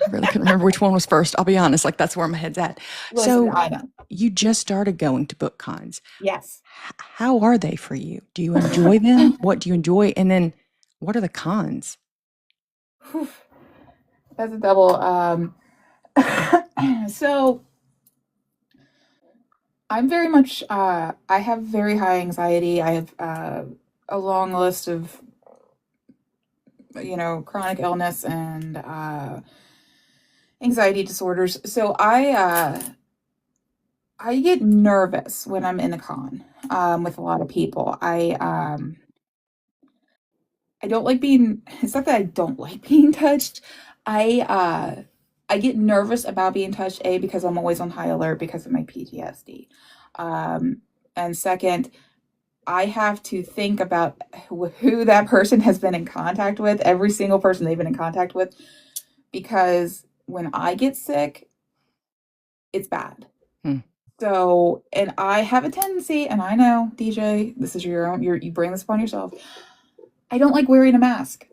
really couldn't remember which one was first. I'll be honest, like that's where my head's at. Listen, so you just started going to book cons. Yes. How are they for you? Do you enjoy them? What do you enjoy? And then what are the cons? That's a double. So I'm very much, I have very high anxiety. I have a long list of, chronic illness and anxiety disorders. So I get nervous when I'm in a con with a lot of people. I don't like being, it's not that I don't like being touched. I get nervous about being touched, A, because I'm always on high alert because of my PTSD. And second, I have to think about who that person has been in contact with, every single person they've been in contact with, because when I get sick, it's bad. So, and I have a tendency, and I know, DJ, this is your own, you bring this upon yourself. I don't like wearing a mask.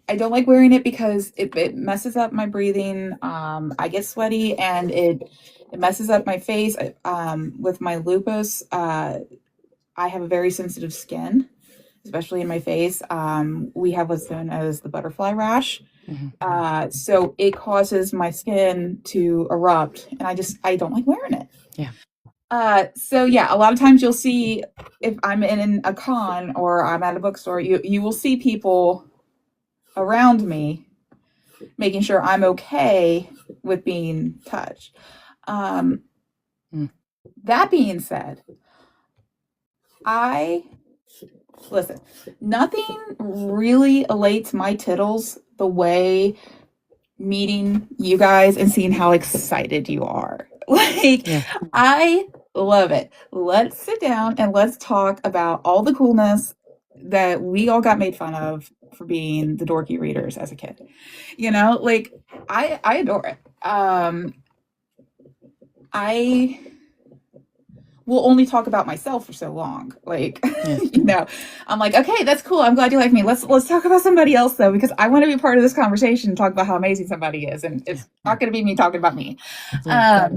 I don't like wearing it because it messes up my breathing. I get sweaty and it messes up my face. With my lupus, I have a very sensitive skin, especially in my face. We have what's known as the butterfly rash. So it causes my skin to erupt, and I don't like wearing it. Yeah. So yeah, a lot of times you'll see if I'm in a con or I'm at a bookstore, you will see people around me making sure I'm okay with being touched. That being said, listen, nothing really elates my tittles the way meeting you guys and seeing how excited you are. I love it. Let's sit down and let's talk about all the coolness that we all got made fun of for being the dorky readers as a kid. I adore it. will only talk about myself for so long. Like, Yeah. I'm like, okay, that's cool. I'm glad you like me. Let's talk about somebody else though, because I want to be part of this conversation and talk about how amazing somebody is, and it's not going to be me talking about me. Yeah.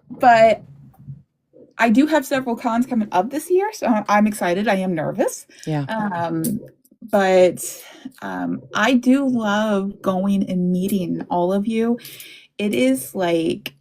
But I do have several cons coming up this year, so I'm excited. I am nervous. Yeah. But I do love going and meeting all of you. It is like,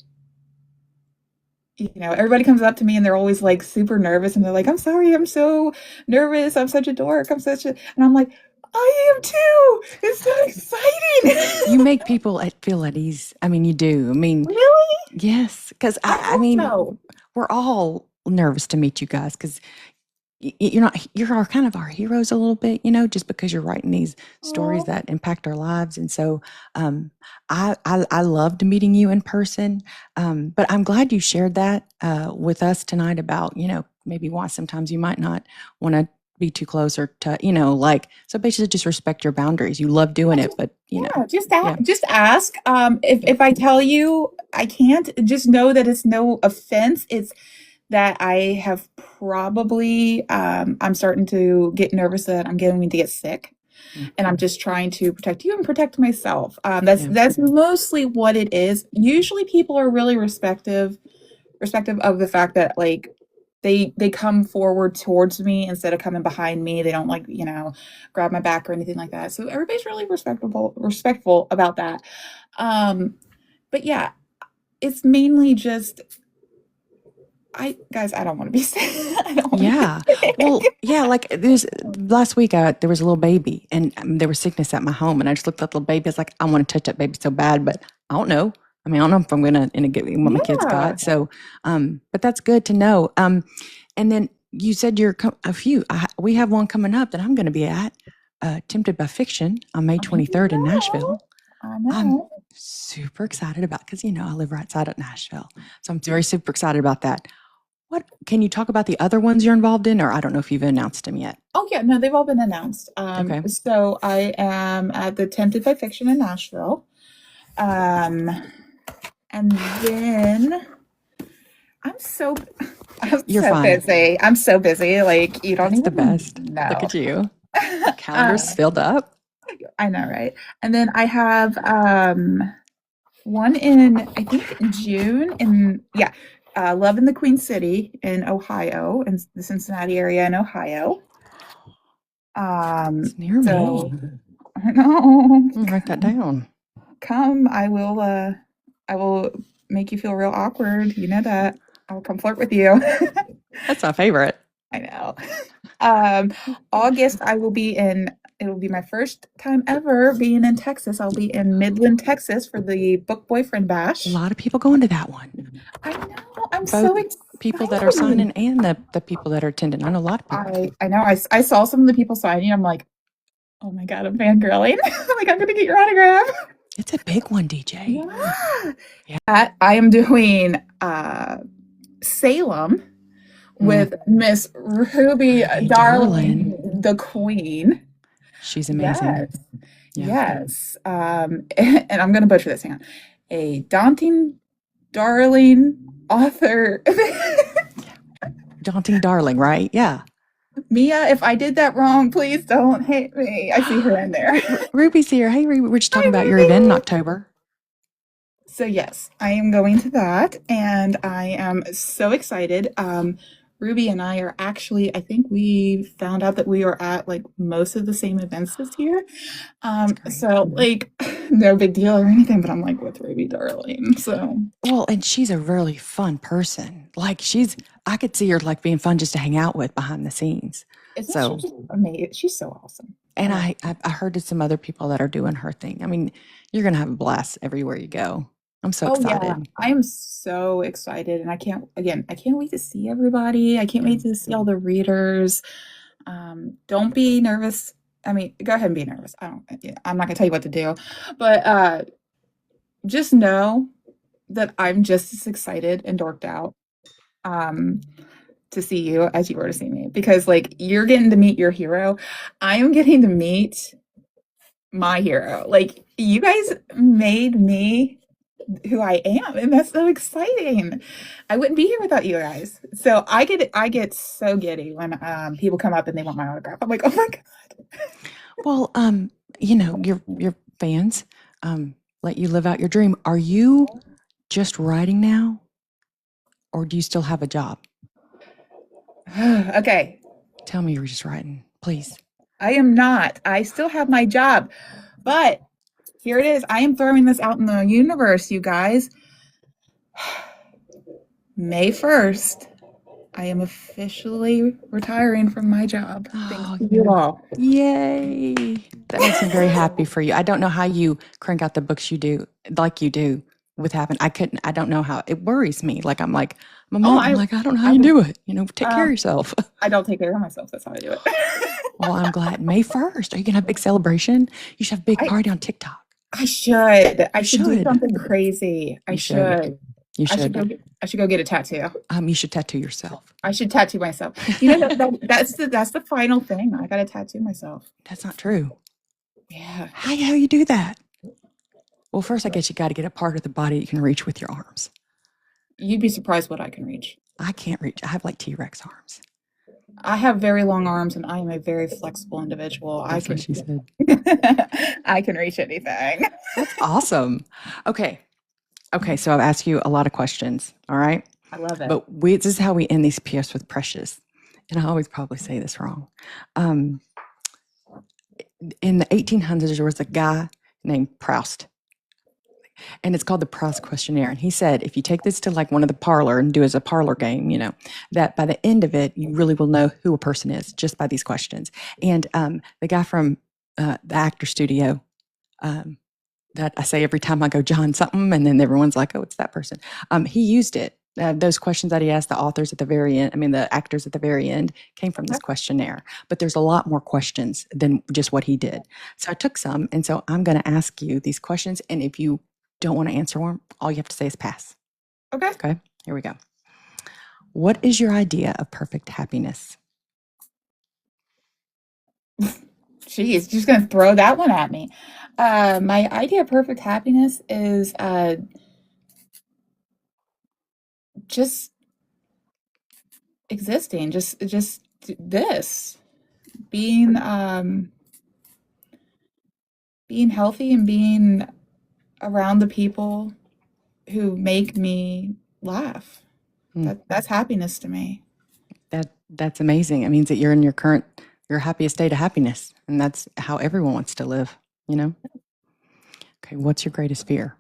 everybody comes up to me and they're always like super nervous and they're like, I'm sorry, I'm so nervous. I'm such a dork. And I'm like, I am too. It's so exciting. You make people feel at ease. I mean, you do. I mean, Really? yes, because I hope mean, so. we're all nervous to meet you guys because you're kind of our heroes a little bit, just because you're writing these stories that impact our lives. And so I loved meeting you in person. But I'm glad you shared that with us tonight about, maybe why sometimes you might not want to be too close or to, so basically just respect your boundaries. You love doing it, but just ask. If I tell you I can't, just know that it's no offense. It's that I have probably, I'm starting to get nervous that I'm going to get sick. And I'm just trying to protect you and protect myself. That's mostly what it is. Usually people are really respective of the fact that like they come forward towards me instead of coming behind me. They don't like, grab my back or anything like that. So everybody's really respectful about that. But yeah, it's mainly just I don't want to be sick. I don't want Yeah. to be sick. Well, yeah, like last week, there was a little baby and there was sickness at my home. And I just looked at the little baby. I was like, I want to touch that baby so bad, but I don't know. I mean, I don't know if I'm going to get what my kids got. So, but that's good to know. And then you said we have one coming up that I'm going to be at, Tempted by Fiction on May 23rd in Nashville. I know. I'm super excited about, because, I live right side of Nashville. So I'm very super excited about that. What can you talk about the other ones you're involved in, or I don't know if you've announced them yet? Oh yeah, no, they've all been announced. Okay. So I am at the Tempted by Fiction in Nashville. And then You're fine. busy. I'm so busy. Like you don't That's even the best. know. Look at you. The calendar's filled up. I know, right? And then I have one in I think in June Love in the Queen City in Ohio, in the Cincinnati area in Ohio. It's near me. I know. Write that down. Come, I will make you feel real awkward. You know that. I'll come flirt with you. That's my favorite. I know. August, it'll be my first time ever being in Texas. I'll be in Midland, Texas for the Book Boyfriend Bash. A lot of people going to that one. I know. I'm Both so excited. People that are signing and the people that are attending. I know a lot of people. I know. I saw some of the people signing. I'm like, oh my God, I'm fangirling. Like, I'm going to get your autograph. It's a big one, DJ. Yeah. I am doing Salem with Miss Ruby Darling, the Queen. She's amazing. Yes. And I'm going to butcher this. Hang on. A daunting, darling author. Daunting darling, right? Yeah. Mia, if I did that wrong, please don't hate me. I see her in there. Ruby's here. Hey, Ruby, we're just talking about your event in October. So yes, I am going to that, and I am so excited. Ruby and I are actually, I think we found out that we are at like most of the same events this year. So like no big deal or anything, but I'm like with Ruby Darling. So well, and she's a really fun person. Like I could see her like being fun just to hang out with behind the scenes. She's amazing. She's so awesome. And I heard of some other people that are doing her thing. I mean, you're gonna have a blast everywhere you go. I'm so excited. Yeah. I am so excited, and I can't wait to see everybody. I can't wait to see all the readers. Don't be nervous. I mean, go ahead and be nervous. I'm not gonna tell you what to do, but just know that I'm just as excited and dorked out to see you as you were to see me, because like you're getting to meet your hero. I am getting to meet my hero. Like you guys made me who I am, and that's so exciting. I wouldn't be here without you guys. So I get so giddy when people come up and they want my autograph. I'm like, oh my God. Well, your fans let you live out your dream. Are you just writing now, or do you still have a job? Okay. Tell me you're just writing, please. I am not. I still have my job, but here it is. I am throwing this out in the universe, you guys. May 1st, I am officially retiring from my job. Thanks Oh, to you all. yay. That makes me very happy for you. I don't know how you crank out the books you do, like you do with Happen. I don't know how. It worries me. Like, I'm like, my Oh, mom, I'm like, I don't know how you do it. Take care of yourself. I don't take care of myself. That's how I do it. Well, I'm glad. May 1st. Are you going to have a big celebration? You should have a big party on TikTok. I should. I should do should. something crazy. I should. You I should should. I should go get a tattoo. You should tattoo yourself. I should tattoo myself. You know, that's the final thing. I gotta tattoo myself. That's not true. Yeah. How you do that? Well, first, I guess you got to get a part of the body you can reach with your arms. You'd be surprised what I can reach. I can't reach. I have like T-Rex arms. I have very long arms, and I am a very flexible individual. That's what she said. I can reach anything. That's awesome. Okay, so I've asked you a lot of questions. All right. I love it. But this is how we end these PS with Precious. And I always probably say this wrong. In the 1800s, there was a guy named Proust. And it's called the Proust questionnaire. And he said, if you take this to like one of the parlor and do as a parlor game, that by the end of it, you really will know who a person is just by these questions. And the guy from the actor studio, that I say every time I go, John something, and then everyone's like, oh, it's that person. He used it. Those questions that he asked the authors at the very end, the actors at the very end, came from this questionnaire. But there's a lot more questions than just what he did. So I took some, and so I'm going to ask you these questions. And if you don't want to answer them, all you have to say is pass. Okay, here we go. What is your idea of perfect happiness? Jeez, just gonna throw that one at me. My idea of perfect happiness is just existing, just this, being being healthy and being around the people who make me laugh. That's happiness to me. That's amazing. It means that you're in your happiest state of happiness, and that's how everyone wants to live, Okay, what's your greatest fear?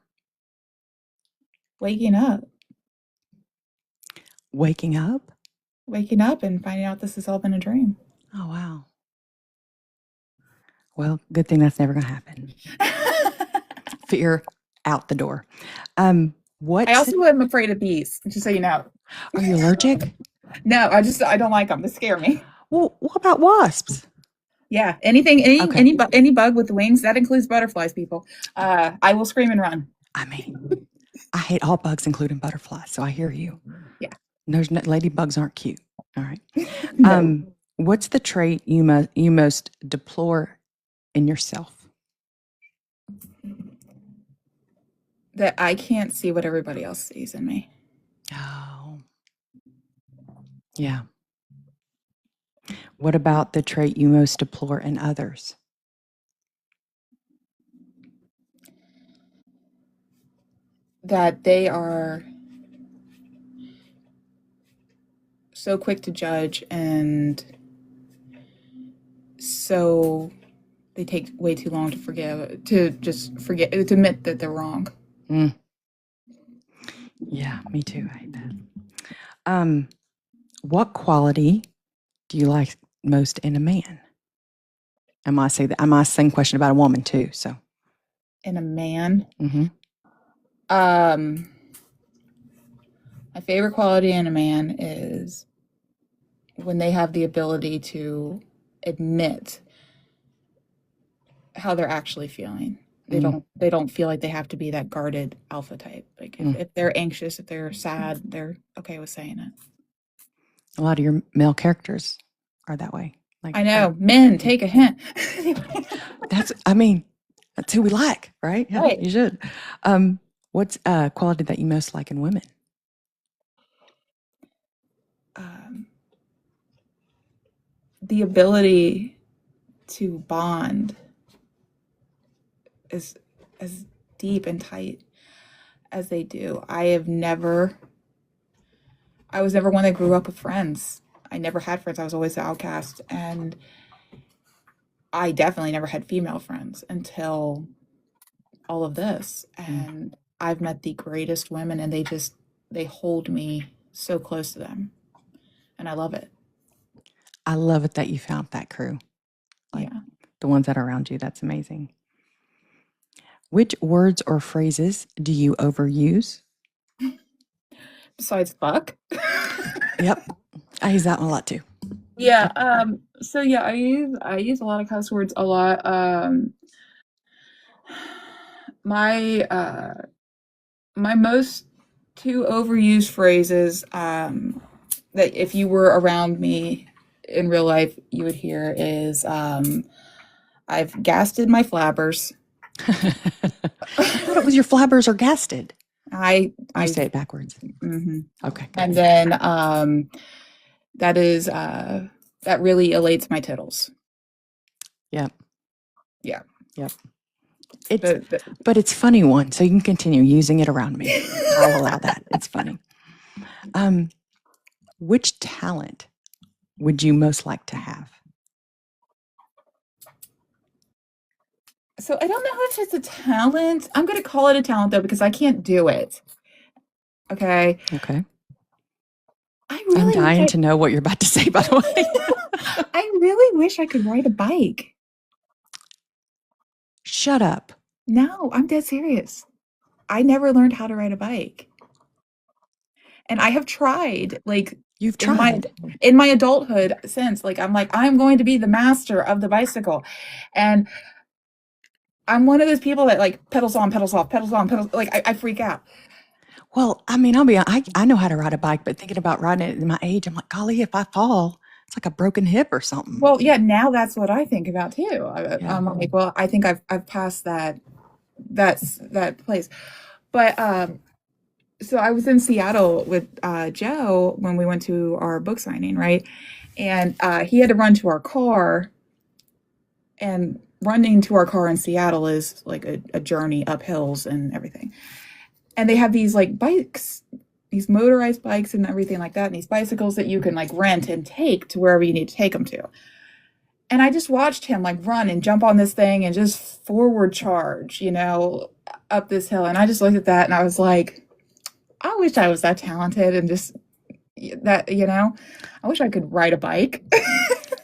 Waking up. Waking up? Waking up and finding out this has all been a dream. Oh, wow. Well, good thing that's never going to happen. Fear out the door. I also am afraid of bees, just so you know. Are you allergic? No, I don't like them. They scare me. Well, what about wasps? Yeah, any bug with wings, that includes butterflies, people. I will scream and run. I hate all bugs, including butterflies, so I hear you. Yeah. Ladybugs aren't cute. All right. No. What's the trait you most deplore in yourself? That I can't see what everybody else sees in me. Oh. Yeah. What about the trait you most deplore in others? That they are so quick to judge, and so they take way too long to admit that they're wrong. Yeah, me too. I hate that. What quality do you like most in a man? I might say that. I might ask the same question about a woman too. So, in a man, mm-hmm. My favorite quality in a man is when they have the ability to admit how they're actually feeling. They don't feel like they have to be that guarded alpha type. Like if they're anxious, if they're sad, they're okay with saying it. A lot of your male characters are that way. Like, I know, men, take a hint. That's who we like, right? Yeah, Right. You should. What's a quality that you most like in women? The ability to bond as deep and tight as they do. I was never one that grew up with friends. I never had friends. I was always the outcast, and I definitely never had female friends until all of this. And I've met the greatest women, and they hold me so close to them, and I love it. I love it that you found that crew. Like the ones that are around you. That's amazing. Which words or phrases do you overuse? Besides fuck. Yep. I use that one a lot too. Yeah. So yeah, I use a lot of cuss words a lot. My my most two overused phrases that if you were around me in real life you would hear is I've gasted my flabbers. I thought it was your flabbers or gasted. I say it backwards. Mm-hmm. Okay. And then that is that really elates my tittles. Yep. Yeah. Yep. But it's funny one, so you can continue using it around me. I'll allow that. It's funny. Which talent would you most like to have? So I don't know if it's a talent. I'm going to call it a talent though because I can't do it. Okay. Okay. I'm dying to know what you're about to say, by the way. I really wish I could ride a bike. Shut up. No, I'm dead serious. I never learned how to ride a bike. And I have tried, like you've tried in my adulthood since, like I'm going to be the master of the bicycle. And I'm one of those people that like pedals on, pedals off, pedals on, pedals, like I freak out. Well, I mean, I know how to ride a bike, but thinking about riding it in my age, I'm like, golly, if I fall, it's like a broken hip or something. Well, yeah, now that's what I think about too. I'm like, well, I think I've passed that place. But so I was in Seattle with Joe when we went to our book signing, right? And he had to run to our car, and running to our car in Seattle is like a journey up hills and everything. And they have these like bikes, these motorized bikes and everything like that, and these bicycles that you can like rent and take to wherever you need to take them to. And I just watched him like run and jump on this thing and just forward charge, up this hill. And I just looked at that and I was like, I wish I was that talented and just that, I wish I could ride a bike.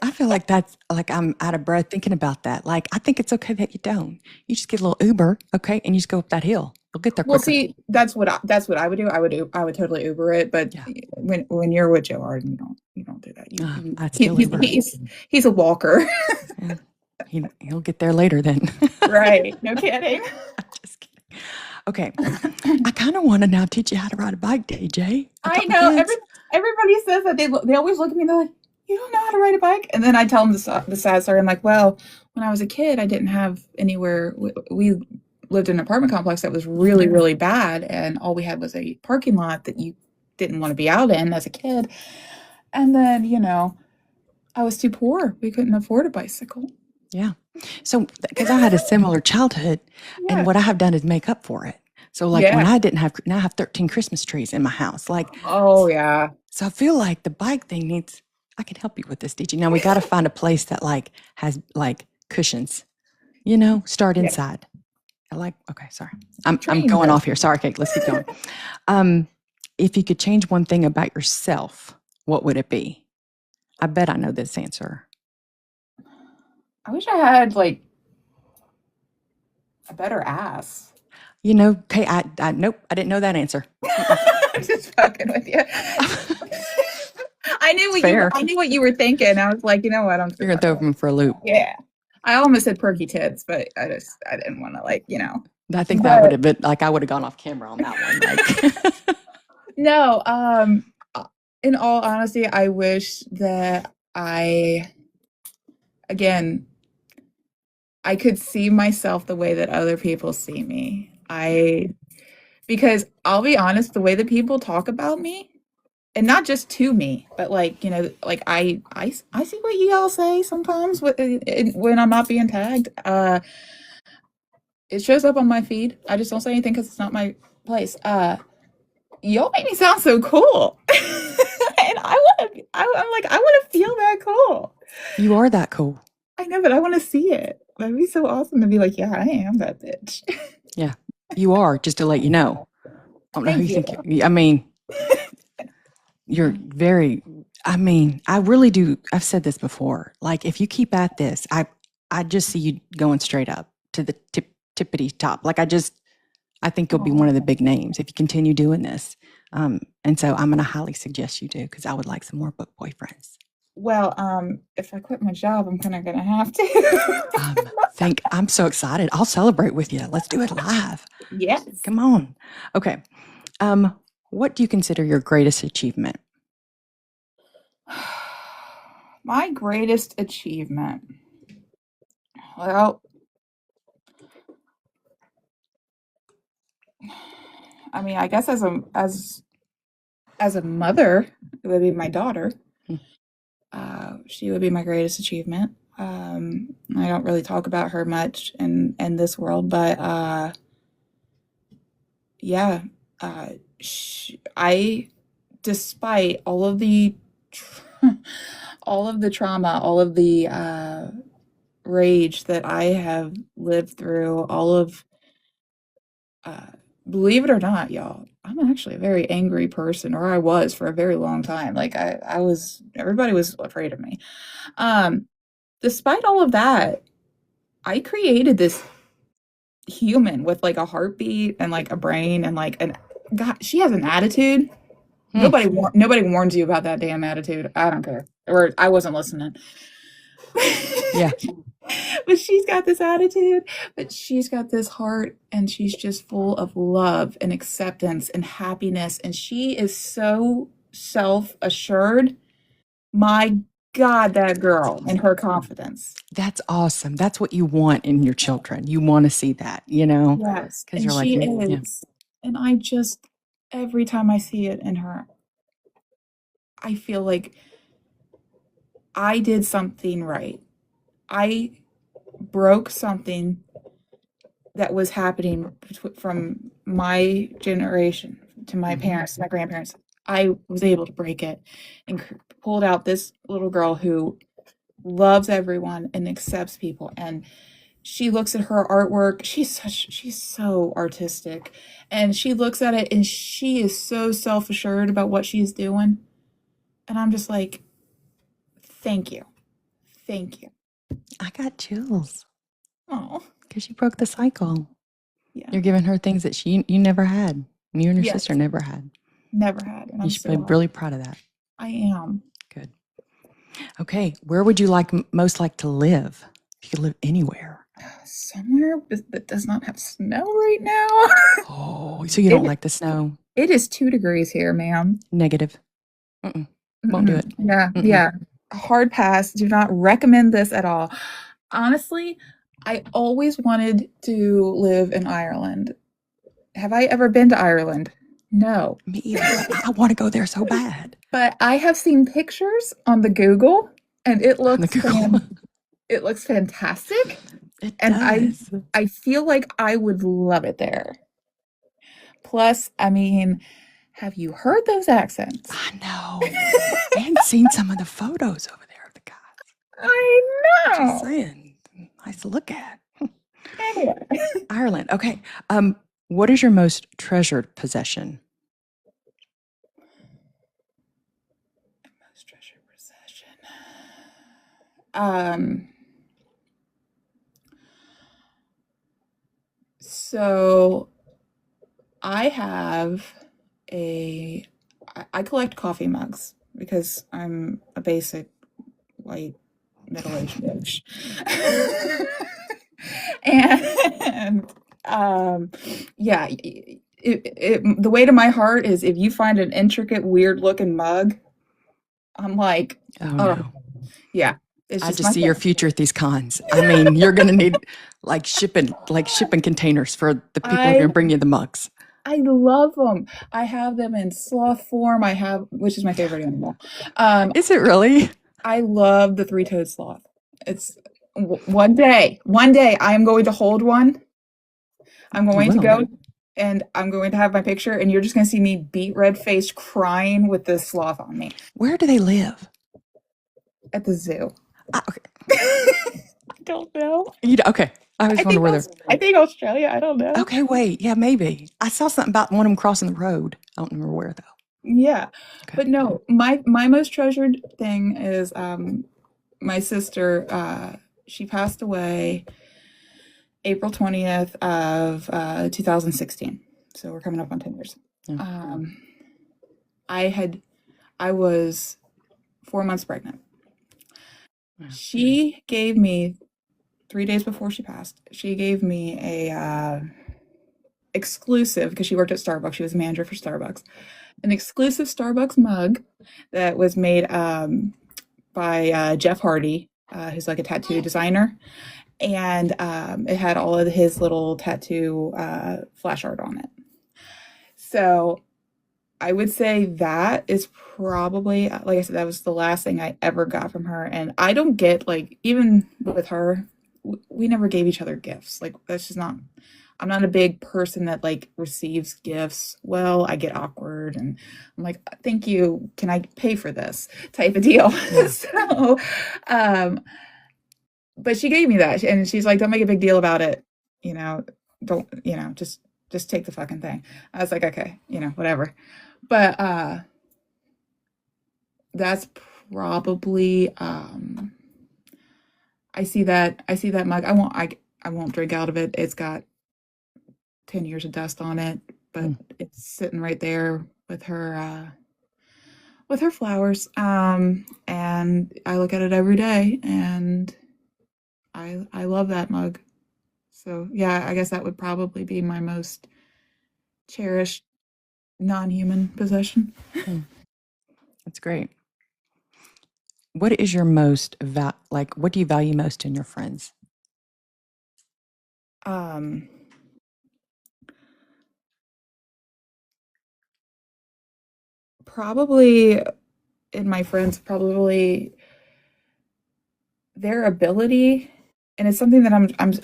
I feel like that's like I'm out of breath thinking about that. Like, I think it's okay that you don't. You just get a little Uber, okay, and you just go up that hill. You'll get there quicker. Well, see, that's what I would do. I would totally Uber it, but when you're with Joe Arden, you don't do that. He's a walker. Yeah. He'll get there later then. Right? No kidding. Just kidding. Okay, I kind of want to now teach you how to ride a bike, DJ. I know. Everybody says that they always look at me and they're like, you don't know how to ride a bike? And then I tell them the sad story. I'm like, well, when I was a kid, I didn't have anywhere. We lived in an apartment complex that was really, really bad. And all we had was a parking lot that you didn't want to be out in as a kid. And then, I was too poor. We couldn't afford a bicycle. Yeah. So, because I had a similar childhood, and what I have done is make up for it. So, like when I didn't have, now I have 13 Christmas trees in my house. Like, oh yeah. So I feel like the bike thing I can help you with this, DJ. Now we got to find a place that like has like cushions, start inside. Okay, sorry. I'm going off here. Sorry, okay, let's keep going. If you could change one thing about yourself, what would it be? I bet I know this answer. I wish I had like a better ass. Okay, I nope, I didn't know that answer. I'm just fucking with you. I knew what you were thinking. I was like, you know what? You're gonna throw them for a loop. Yeah. I almost said perky tits, but I didn't want to I think that would have been like I would have gone off camera on that one. Like. No, in all honesty, I wish that I could see myself the way that other people see me. Because I'll be honest, the way that people talk about me, and not just to me, but like, like I see what you all say sometimes when I'm not being tagged. It shows up on my feed. I just don't say anything because it's not my place. Y'all make me sound so cool. And I'm like, I want to feel that cool. You are that cool. I know, but I want to see it. That'd be so awesome to be like, yeah, I am that bitch. Yeah, you are, just to let you know. I don't know who you think I mean, you're very, I really do. I've said this before. Like, if you keep at this, I just see you going straight up to the tippity top. Like, I think you'll be one of the big names if you continue doing this. And so I'm going to highly suggest you do, because I would like some more book boyfriends. Well, if I quit my job, I'm kind of going to have to. I'm so excited. I'll celebrate with you. Let's do it live. Yes. Come on. Okay. What do you consider your greatest achievement? My greatest achievement. Well, I mean, I guess as a mother, it would be my daughter. She would be my greatest achievement. I don't really talk about her much in this world, but yeah, despite all of the all of the trauma, all of the rage that I have lived through, all of believe it or not, y'all, I'm actually a very angry person, or I was for a very long time. Like everybody was afraid of me. Despite all of that, I created this human with like a heartbeat and like a brain and like God, she has an attitude. Nobody warns you about that damn attitude. I don't care. Or I wasn't listening. Yeah. But she's got this attitude, but she's got this heart, and she's just full of love and acceptance and happiness. And she is so self-assured. My God, that girl and her confidence. That's awesome. That's what you want in your children. You want to see that, Yes. Because And you're she like, is. And I just, every time I see it in her, I feel like I did something right. I broke something that was happening from my generation to my parents, to my grandparents. I was able to break it and pulled out this little girl who loves everyone and accepts people. And she looks at her artwork. She's so artistic, and she looks at it and she is so self-assured about what she's doing. And I'm just like, thank you. Thank you. I got chills. Oh, because you broke the cycle. yeah. You're giving her things that you never had. You and your sister never had. Never had. And you should be really proud of that. I am. Good. Okay. Where would you most like to live? If you could live anywhere. Somewhere that does not have snow right now. Oh, so you don't like the snow? It is 2 degrees here, ma'am. Negative. Won't do it. Yeah. Yeah. Hard pass. Do not recommend this at all. Honestly, I always wanted to live in Ireland. Have I ever been to Ireland? No. Me either. I want to go there so bad. But I have seen pictures on the Google, and it looks it looks fantastic. It does. I feel like I would love it there. Plus, I mean, have you heard those accents? I know. And seen some of the photos over there of the guys. I know. Just saying. Nice to look at. Anyway. Ireland. Okay. What is your most treasured possession? Most treasured possession. So I have I collect coffee mugs because I'm a basic white middle-aged bitch. And yeah, the way to my heart is if you find an intricate, weird-looking mug, I'm like, oh no. Yeah. I just see your future at these cons. I mean, you're going to need shipping containers for the people who are going to bring you the mugs. I love them. I have them in sloth form. Which is my favorite animal. Is it really? I love the three-toed sloth. It's one day I am going to hold one. I'm going to go and I'm going to have my picture, and you're just going to see me beat red-faced crying with this sloth on me. Where do they live? At the zoo. Okay. I don't know. Okay. I was wondering where they're. I think Australia. I don't know. Okay, wait. Yeah, maybe. I saw something about one of them crossing the road. I don't remember where, though. Yeah. Okay. But no, my most treasured thing is my sister, she passed away April 20th of 2016. So we're coming up on 10 years. Yeah. I was 4 months pregnant. She gave me 3 days before she passed. She gave me a exclusive, because she worked at Starbucks. She was a manager for Starbucks. An exclusive Starbucks mug that was made by Jeff Hardy, who's like a tattoo designer. And it had all of his little tattoo flash art on it. So I would say that is probably, like I said, that was the last thing I ever got from her. And I don't get, like, even with her, we never gave each other gifts. Like, that's just not, I'm not a big person that, like, receives gifts. Well, I get awkward and I'm like, thank you. Can I pay for this type of deal? Yeah. So, but she gave me that. And she's like, don't make a big deal about it. Just take the fucking thing. I was like, okay, whatever. But that's probably I see that mug. I won't drink out of it. It's got 10 years of dust on it, but it's sitting right there with her flowers. And I look at it every day, and I love that mug. So yeah, I guess that would probably be my most cherished non-human possession. That's great. What is your most what do you value most in your friends? Probably in my friends, probably their ability, and it's something that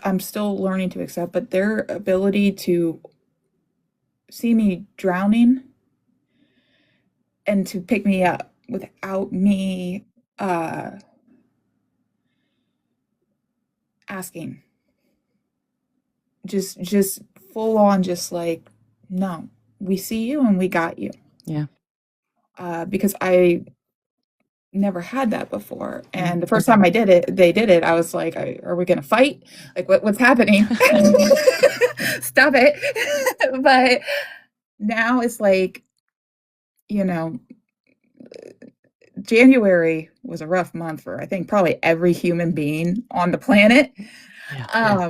I'm still learning to accept, but their ability to see me drowning and to pick me up without me asking. Just full on, just like, no, we see you and we got you. Yeah. Because I never had that before. And the first time they did it, I was like, are we going to fight? Like, what's happening? Stop it. But now it's like, January was a rough month for, I think, probably every human being on the planet. Yeah.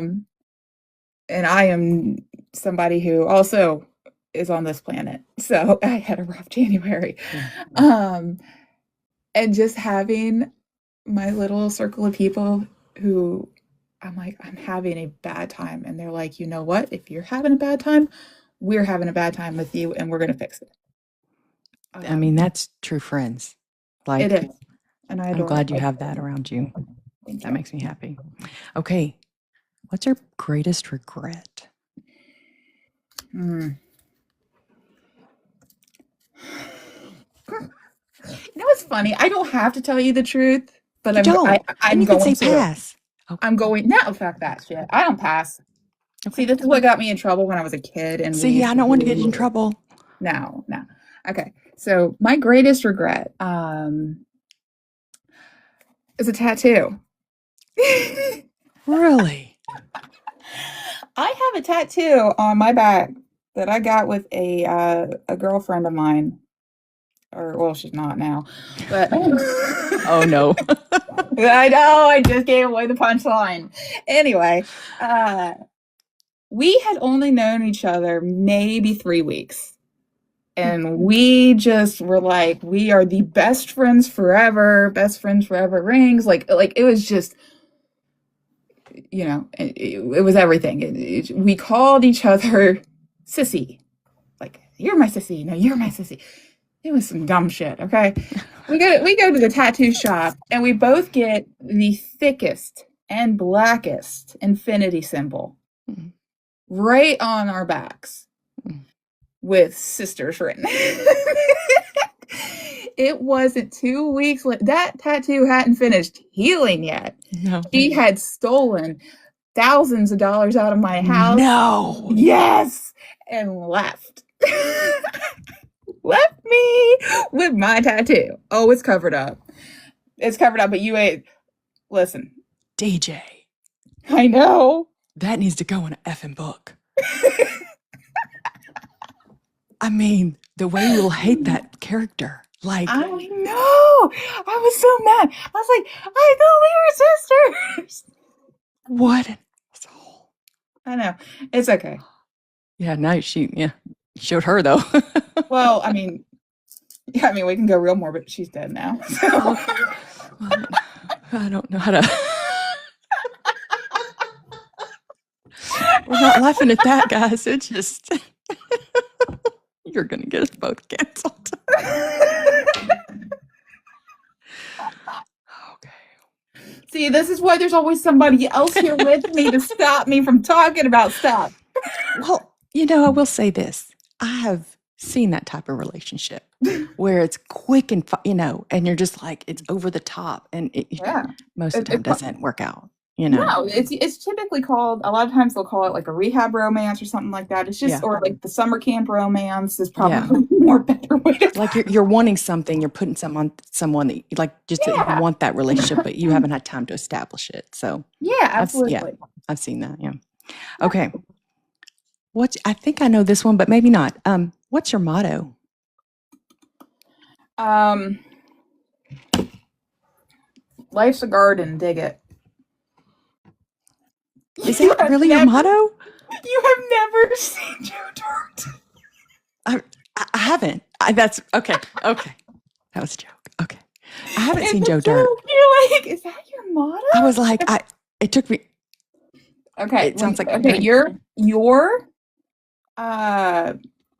And I am somebody who also is on this planet. So I had a rough January. Yeah. And just having my little circle of people who I'm like, I'm having a bad time. And they're like, you know what? If you're having a bad time, we're having a bad time with you, and we're going to fix it. I mean, that's true friends. Like, it is. And I'm glad you have that around you. That makes me happy. Okay. What's your greatest regret? It's funny. I don't have to tell you the truth, but I'm going to say pass. Okay. I'm going, no, fuck that shit. I don't pass. Okay. See, this is what got me in trouble when I was a kid. And I don't want to get in trouble. No. Okay. So my greatest regret is a tattoo. Really? I have a tattoo on my back that I got with a girlfriend of mine. Or, well, she's not now. But oh no. I know, I just gave away the punchline. Anyway, we had only known each other maybe 3 weeks. And we just were like, we are the best friends forever rings. Like it was just, it was everything. We called each other Sissy. like, you're my sissy. No, you're my sissy. It was some dumb shit. Okay. We go to the tattoo shop and we both get the thickest and blackest infinity symbol right on our backs with sisters written. It wasn't 2 weeks. That tattoo hadn't finished healing yet. No. She had stolen thousands of dollars out of my house. No. Yes. And left. Left me with my tattoo. Oh, it's covered up. It's covered up, but you ain't. Listen. DJ. I know. That needs to go in an effing book. I mean, the way you'll hate that character. Like, I know. I was so mad. I was like, I thought we were sisters. What an asshole. I know. It's okay. Yeah, no, she showed her though. Well, I mean, we can go real morbid. She's dead now. So. Well, I don't know how to. We're not laughing at that, guys. It's just you're gonna get us both canceled. Okay. See, this is why there's always somebody else here with me to stop me from talking about stuff. Well, I will say this. I have seen that type of relationship where it's quick and, and you're just like, it's over the top. And most of the time doesn't work out, No, it's typically called, a lot of times they'll call it like a rehab romance or something like that. It's just, or like the summer camp romance is probably more better way to like you're wanting something, you're putting something on someone that you like, just that you want that relationship, but you haven't had time to establish it. So yeah, absolutely. I've seen that. Yeah. Okay. I think I know this one, but maybe not. What's your motto? Life's a garden, dig it. Is that really your motto? You have never seen Joe Dirt. I haven't. That's okay. Okay. That was a joke. Okay. I haven't seen Joe Dirt. You're like, is that your motto? I was like, it took me. Okay. It sounds like your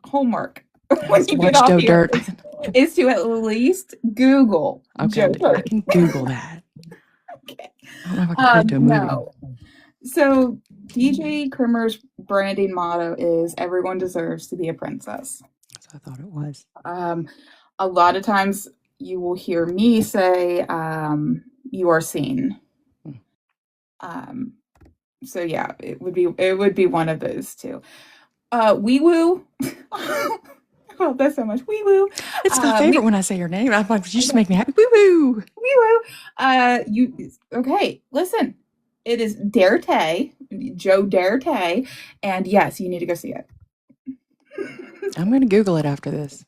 homework when you get off Joe here Dirt is to at least Google Joe Dirt. I can Google that. Okay. I don't know if I can put it to a movie. No. So DJ Krimmer's branding motto is everyone deserves to be a princess. So I thought it was. A lot of times you will hear me say, you are seen. So yeah, it would be one of those two. Wee woo. I love that so much. Wee woo. It's my favorite when I say your name. I'm like, you just make me happy. Wee woo. Wee woo. Okay, listen. It is Darte, Joe Darte, and yes, you need to go see it. I'm going to Google it after this.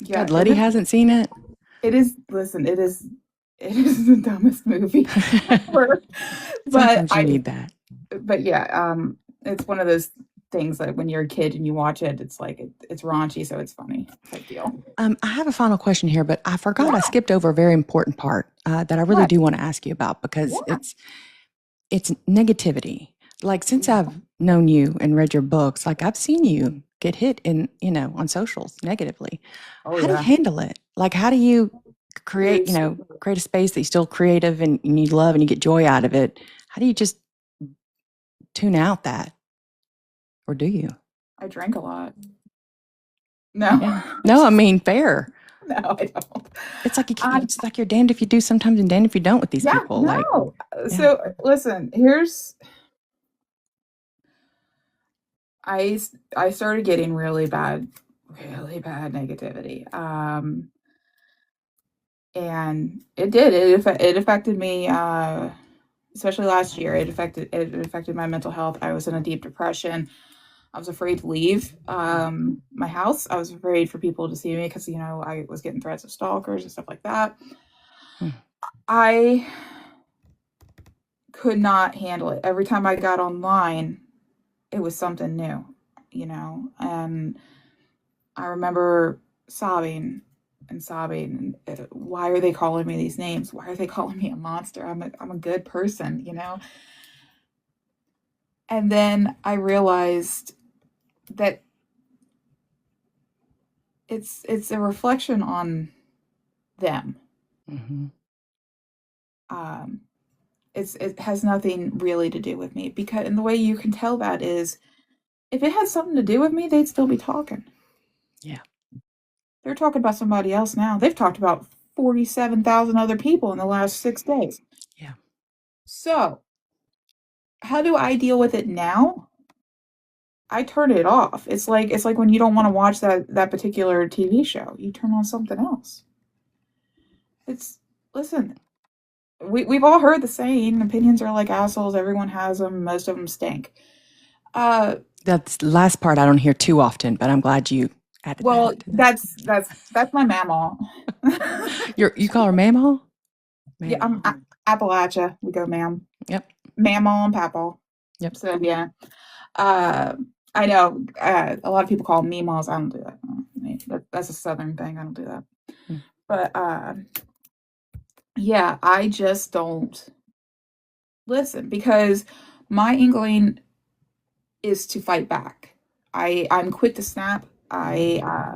Yeah, God, Letty hasn't seen it. It is the dumbest movie ever. Sometimes you need that. But yeah, it's one of those things that when you're a kid and you watch it, it's like it's raunchy, so it's funny type deal. I have a final question here, but I forgot I skipped over a very important part that I really do want to ask you about because it's negativity. Like since I've known you and read your books, like I've seen you get hit in, on socials negatively. How do you handle it? Like how do you create a space that you're still creative and you love and you get joy out of it? How do you just tune out that? Or do you? I drank a lot. No. No, I mean fair. No, I don't. It's like it's like you're damned if you do sometimes and damned if you don't with these people. No. So listen, I started getting really bad negativity. And it affected me, especially last year. It affected my mental health. I was in a deep depression. I was afraid to leave my house. I was afraid for people to see me because, I was getting threats of stalkers and stuff like that. I could not handle it. Every time I got online, it was something new, and I remember sobbing. Why are they calling me these names? Why are they calling me a monster? I'm a good person, And then I realized that it's a reflection on them. Mm-hmm. Um, it has nothing really to do with me, because and the way you can tell that is if it had something to do with me, they'd still be talking. Yeah. They're talking about somebody else now. They've talked about 47,000 other people in the last 6 days. Yeah. So, how do I deal with it now? I turn it off. It's like when you don't want to watch that particular TV show, you turn on something else. It's listen, we've all heard the saying, opinions are like assholes, everyone has them, most of them stink. That's the last part I don't hear too often, but I'm glad you added Well, that to that. that's my mamaw. You call her Mamaw? Yeah, I'm Mamaw. Appalachia. We go ma'am. Yep. Mamaw and papaw. Yep. So yeah. I know a lot of people call them meemaws. I don't do that. That's a southern thing. I don't do that. Mm. But yeah, I just don't listen because my inkling is to fight back. I'm quick to snap. I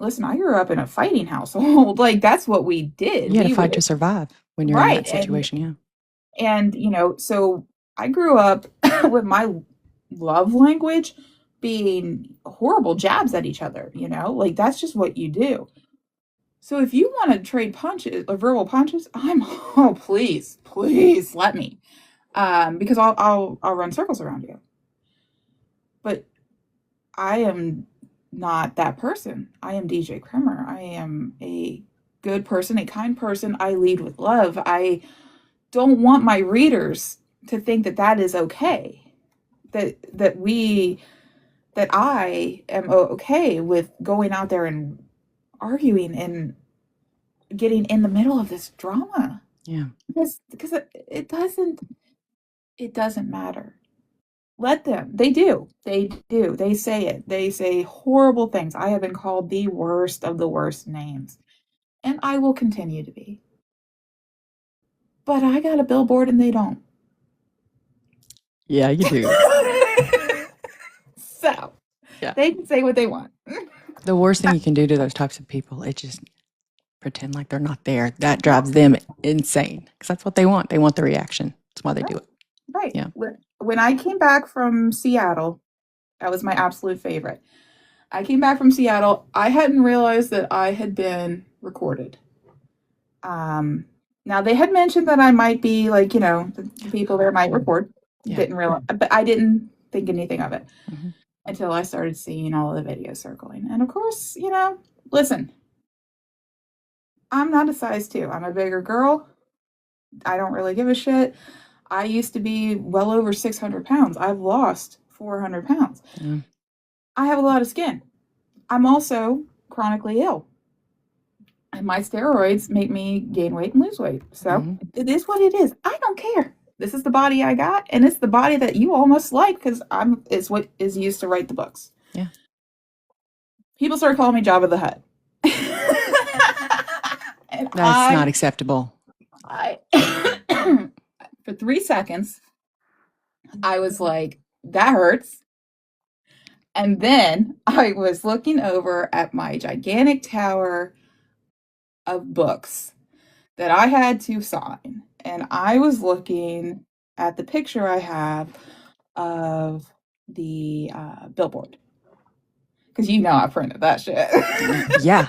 listen. I grew up in a fighting household. Like that's what we did. You had to We fight would to survive when you're in right, that situation. Yeah. and so I grew up with my love language being horrible jabs at each other. Like that's just what you do. So if you want to trade punches or verbal punches, oh please let me, because I'll run circles around you. But I am not that person. I am DJ Krimmer. I am a good person, a kind person. I lead with love. I don't want my readers to think that that is okay. That I am okay with going out there and arguing and getting in the middle of this drama. Yeah. Because it doesn't matter. Let them. They do. They do. They say it. They say horrible things. I have been called the worst of the worst names, and I will continue to be. But I got a billboard and they don't. Yeah, you do. So Yeah. they can say what they want. The worst thing you can do to those types of people is just pretend like they're not there. That drives them insane because that's what they want. They want the reaction. That's why they do it. Right. Yeah. When I came back from Seattle, that was my absolute favorite. I came back from Seattle. I hadn't realized that I had been recorded. Now they had mentioned that I might be like, the people there might record. Yeah. Didn't realize, but I didn't think anything of it Mhm. until I started seeing all of the videos circling. And of course, listen, I'm not a size 2. I'm a bigger girl. I don't really give a shit. I used to be well over 600 pounds. I've lost 400 pounds. Yeah. I have a lot of skin. I'm also chronically ill. And my steroids make me gain weight and lose weight. So It is what it is. I don't care. This is the body I got, and it's the body that you all must like because it's what is used to write the books. Yeah. People started calling me Jabba the Hutt. And That's not acceptable. For 3 seconds, I was like, that hurts. And then I was looking over at my gigantic tower of books that I had to sign. And I was looking at the picture I have of the billboard. Because I printed that shit. Yeah.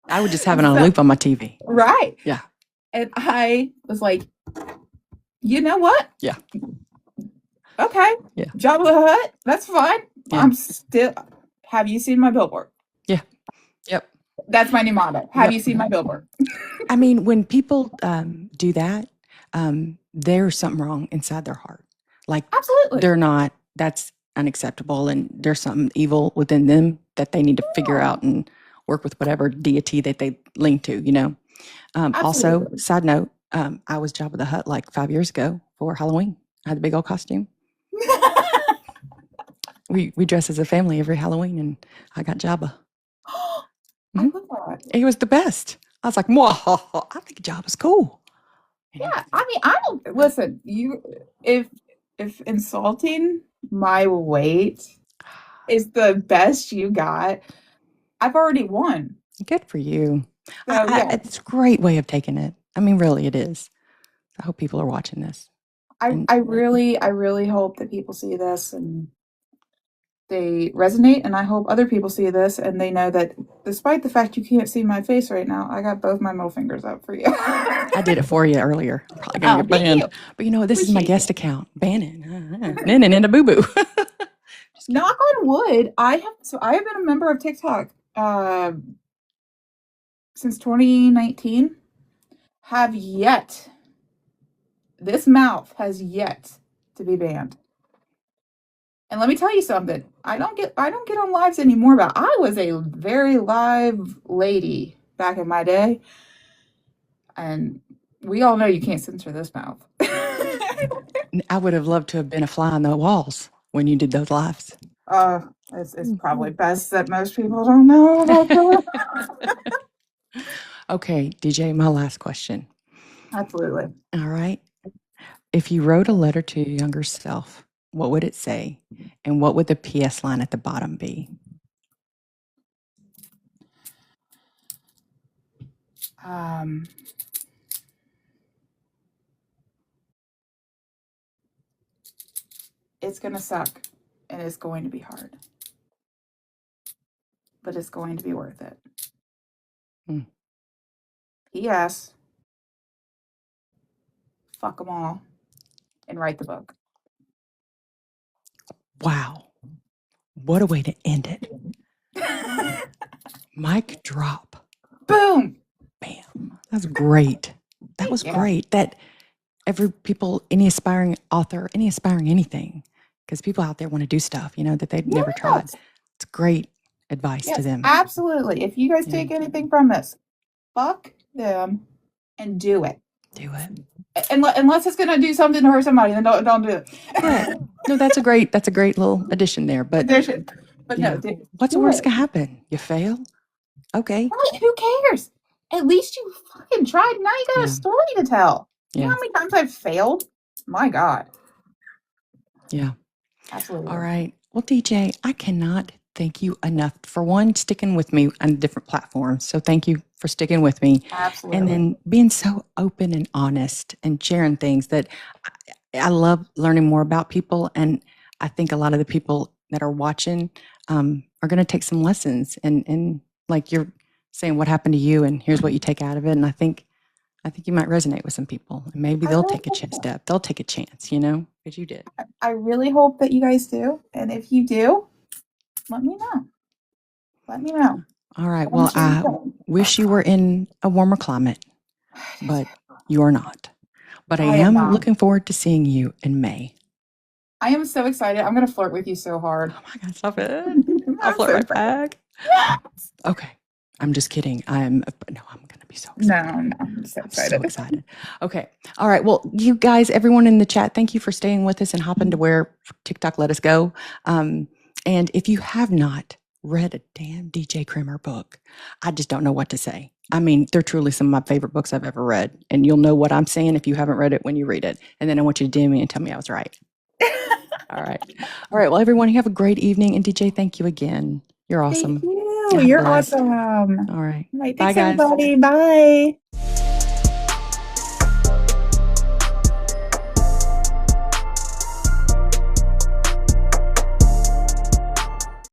I would just have it on a loop on my TV. Right. Yeah. And I was like, you know what? Yeah. Okay. Yeah. Jabba the Hutt. That's fine. Yeah. Have you seen my billboard? Yeah. Yep. That's my new motto. Have you seen my billboard? I mean, when people do that, there's something wrong inside their heart. Like, absolutely, they're not, that's unacceptable. And there's something evil within them that they need to figure out and work with whatever deity that they lean to, Also, side note, I was Jabba the Hutt like 5 years ago for Halloween. I had a big old costume. we dress as a family every Halloween, and I got Jabba. I love that. He was the best. I was like, I think Jabba's cool. Yeah, I mean, I don't listen. If insulting my weight is the best you got, I've already won. Good for you. So, yeah. It's a great way of taking it. I mean, really, it is. I hope people are watching this. I really hope that people see this and they resonate, and I hope other people see this and they know that despite the fact you can't see my face right now, I got both my middle fingers up for you. I did it for you earlier. I'm probably gonna get banned. But you know, this is my guest account. Banning. Nana boo boo. Knock on wood. I have been a member of TikTok since 2019. This mouth has yet to be banned. And let me tell you something. I don't get on lives anymore, but I was a very live lady back in my day. And we all know you can't censor this mouth. I would have loved to have been a fly on the walls when you did those lives. It's probably best that most people don't know about that. Okay, DJ, my last question. Absolutely. All right. If you wrote a letter to your younger self, what would it say? And what would the PS line at the bottom be? It's going to suck and it's going to be hard. But it's going to be worth it. P.S. Fuck them all and write the book. Wow. What a way to end it. Mic drop. Boom. Bam. That's great. That was great. That any aspiring author, any aspiring anything, because people out there want to do stuff, that they've never tried. It's great advice to them. Absolutely. If you guys take anything from this, fuck them and do it. Do it. Unless it's going to do something to hurt somebody, then don't do it. Yeah. No, that's a great little addition there. But no, what's the worst can happen? You fail? Okay. Right, who cares? At least you fucking tried. Now you got a story to tell. You know how many times I've failed? My God. Yeah. Absolutely. All right. Well, DJ, I cannot thank you enough for one, sticking with me on different platforms. So thank you for sticking with me. Absolutely. And then being so open and honest and sharing things that I love learning more about people. And I think a lot of the people that are watching are going to take some lessons and like you're saying what happened to you and here's what you take out of it. And I think you might resonate with some people and maybe they'll take a step. They'll take a chance, because you did. I really hope that you guys do. And if you do, let me know. All right. Well, I wish you were in a warmer climate, but you are not. But I am looking forward to seeing you in May. I am so excited. I'm going to flirt with you so hard. Oh my God, stop it. I'll flirt right back. Okay. I'm just kidding. I'm going to be so excited. No, I'm so excited. So excited. Okay. All right. Well, you guys, everyone in the chat, thank you for staying with us and hopping to where TikTok let us go. And if you have not read a damn DJ Krimmer book, I just don't know what to say. I mean, they're truly some of my favorite books I've ever read. And you'll know what I'm saying if you haven't read it when you read it. And then I want you to DM me and tell me I was right. All right. All right. Well, everyone, you have a great evening. And DJ, thank you again. You're awesome. Thank you. You're awesome. All right. Thanks, everybody. Bye.